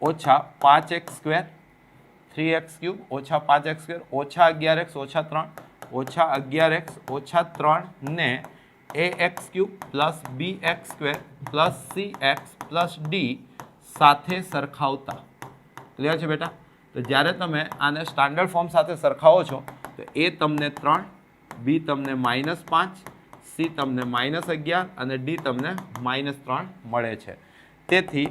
ઓછા 5x², 3x³ ઓછા 5x² ઓછા 11x ઓછા 3 ઓછા 11x ઓછા 3 ને ax³ plus bx² plus cx plus d સાથે સરખાવતા. ક્લિયર છે બેટા. તો જ્યારે તમે આને સ્ટાન્ડર્ડ ફોર્મ સાથે સરખાવો છો તો એ તમને 3, બી તમને -5, સી તમને -11 અને ડી તમને -3 મળે છે. તેથી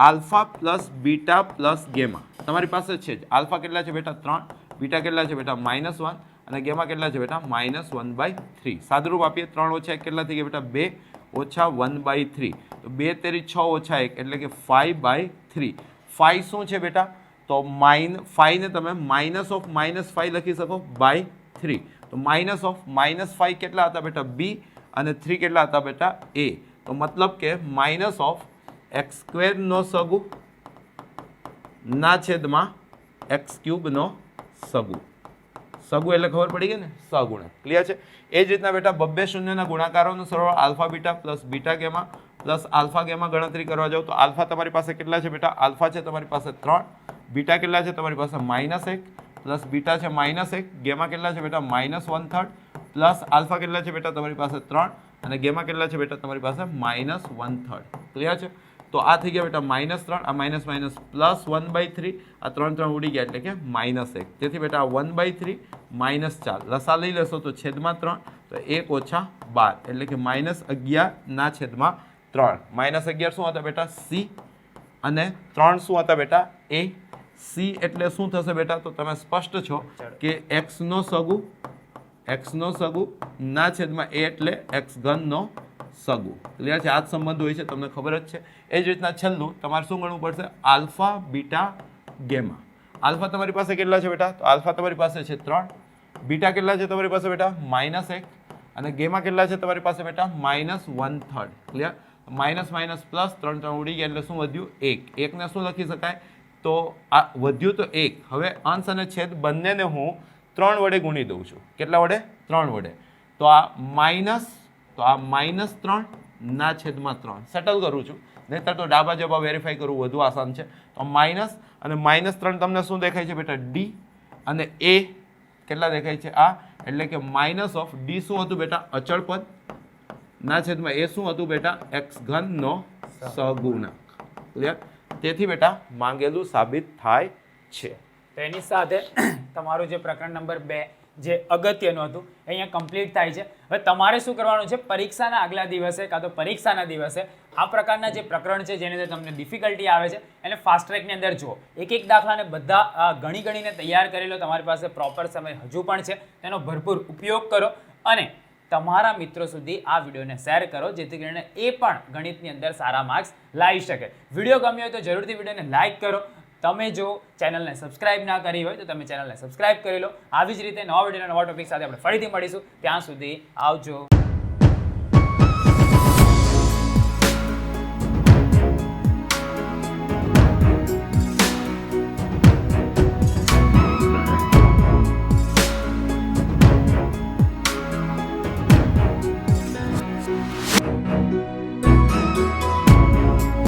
alpha plus beta plus gamma તમારી પાસે છે જ. આલ્ફા કેટલા છે બેટા 3, બીટા કેટલા છે બેટા -1 અને ગેમા કેટલા છે બેટા -1/3. સાદરૂપ આપીએ 3 ઓછા 1 કેટલા થઈ ગયા બેટા 2 ઓછા 1/3. તો 2 તેરી 6 ઓછા 1 એટલે કે 5/3. 5 શું છે બેટા, તો 5 ને તમે -5 લખી શકો /3. તો -5 કેટલા હતા બેટા b અને 3 કેટલા હતા બેટા a. તો મતલબ કે -x² નો સગુ ના છેદમાં x³ નો સગુ. સગુ એટલે ખબર પડી ગઈ ને, સગુણક. ક્લિયર છે. એ જ રીતના બેટા બબ્બે શૂન્યના ગુણાકારોનો સરવાળો alpha beta plus beta gamma plus alpha gamma ગણતરી કરવા જાવ તો આલ્ફા તમારી પાસે કેટલા છે બેટા, આલ્ફા છે તમારી પાસે 3, બીટા કેટલા છે તમારી પાસે -1 પ્લસ બીટા છે -1, ગેમા કેટલા છે બેટા -1/3 પ્લસ આલ્ફા કેટલા છે બેટા તમારી પાસે 3 અને ગેમા કેટલા છે બેટા તમારી પાસે -1/3. ક્લિયર છે. તો આ થઈ ગયા બેટા -3, આ માઇનસ પ્લસ 1/3, આ 3 ઉડી ગયા એટલે કે -1. તેથી બેટા આ 1/3 -4 લસા લઈ લેશો તો છેદમાં 3, તો 1 ઓછા 12 એટલે કે -11 ના છેદમાં 3 -11 શું હતા બેટા સી અને 3 શું હતા બેટા એ સી એટલે શું થશે બેટા તો તમે સ્પષ્ટ છો કે x નો સગું ના છેદમાં a એટલે x ઘન નો સગું ક્લિયર છે આ જ સંબંધ હોય છે તમને ખબર જ છે એ જ રીતના છેલ્લું તમારે શું ગણવું પડશે આલ્ફા બીટા ગેમા આલ્ફા તમારી પાસે કેટલા છે બેટા તો આલ્ફા તમારી પાસે છે 3 બીટા કેટલા છે તમારી પાસે બેટા -1 અને ગેમા કેટલા છે તમારી પાસે બેટા -1/3 ક્લિયર માઇનસ માઇનસ પ્લસ 3 3 ઉડી ગયા એટલે શું વધ્યું 1 1 ને શું લખી શકાય તો આ વધ્યું તો 1 હવે અંશ અને છેદ બંનેને હું 3 વડે ગુણી દઉં છું કેટલા વડે 3 વડે તો આ -3 ના છેદમાં 3 સેટલ કરું છું નહીંતર તો ડાબા જવાબ વેરીફાઈ કરવું વધુ આસાન છે તો માઇનસ અને -3 તમને શું દેખાય છે બેટા ડી અને એ કેટલા દેખાય છે આ એટલે કે માઇનસ ઓફ ડી શું હતું બેટા અચળ પદ ના છેદમાં એ શું હતું બેટા x ઘન નો સગુણક ક્લિયર તેથી બેટા માંગેલું સાબિત થાય છે તો એની સાથે તમારું જે પ્રકરણ નંબર 2 જે અગત્યનું હતું એ અહીંયા કમ્પ્લીટ થાય છે હવે તમારે શું કરવાનું છે પરીક્ષાના આગલા દિવસે કાં તો પરીક્ષાના દિવસે આ પ્રકારના જે પ્રકરણ છે જેની અંદર તમને ડિફિકલ્ટી આવે છે એને ફાસ્ટ ટ્રેકની અંદર જુઓ એક દાખલાને બધા ગણીને તૈયાર કરી લો તમારી પાસે પ્રોપર સમય હજુ પણ છે તેનો ભરપૂર ઉપયોગ કરો અને તમારા મિત્રો સુધી આ વિડીયોને શેર કરો જેથી કરીને એ પણ ગણિતની અંદર સારા માર્ક્સ લાવી શકે વિડીયો ગમ્યો હોય તો જરૂરથી વિડીયોને લાઇક કરો તમે જો ચેનલને સબસ્ક્રાઇબ ના કરી હોય તો તમે ચેનલને સબસ્ક્રાઇબ કરી લો આવી જ રીતે નવા વિડીયોના નવા ટોપિક સાથે આપણે ફરીથી મળીશું ત્યાં સુધી આવજો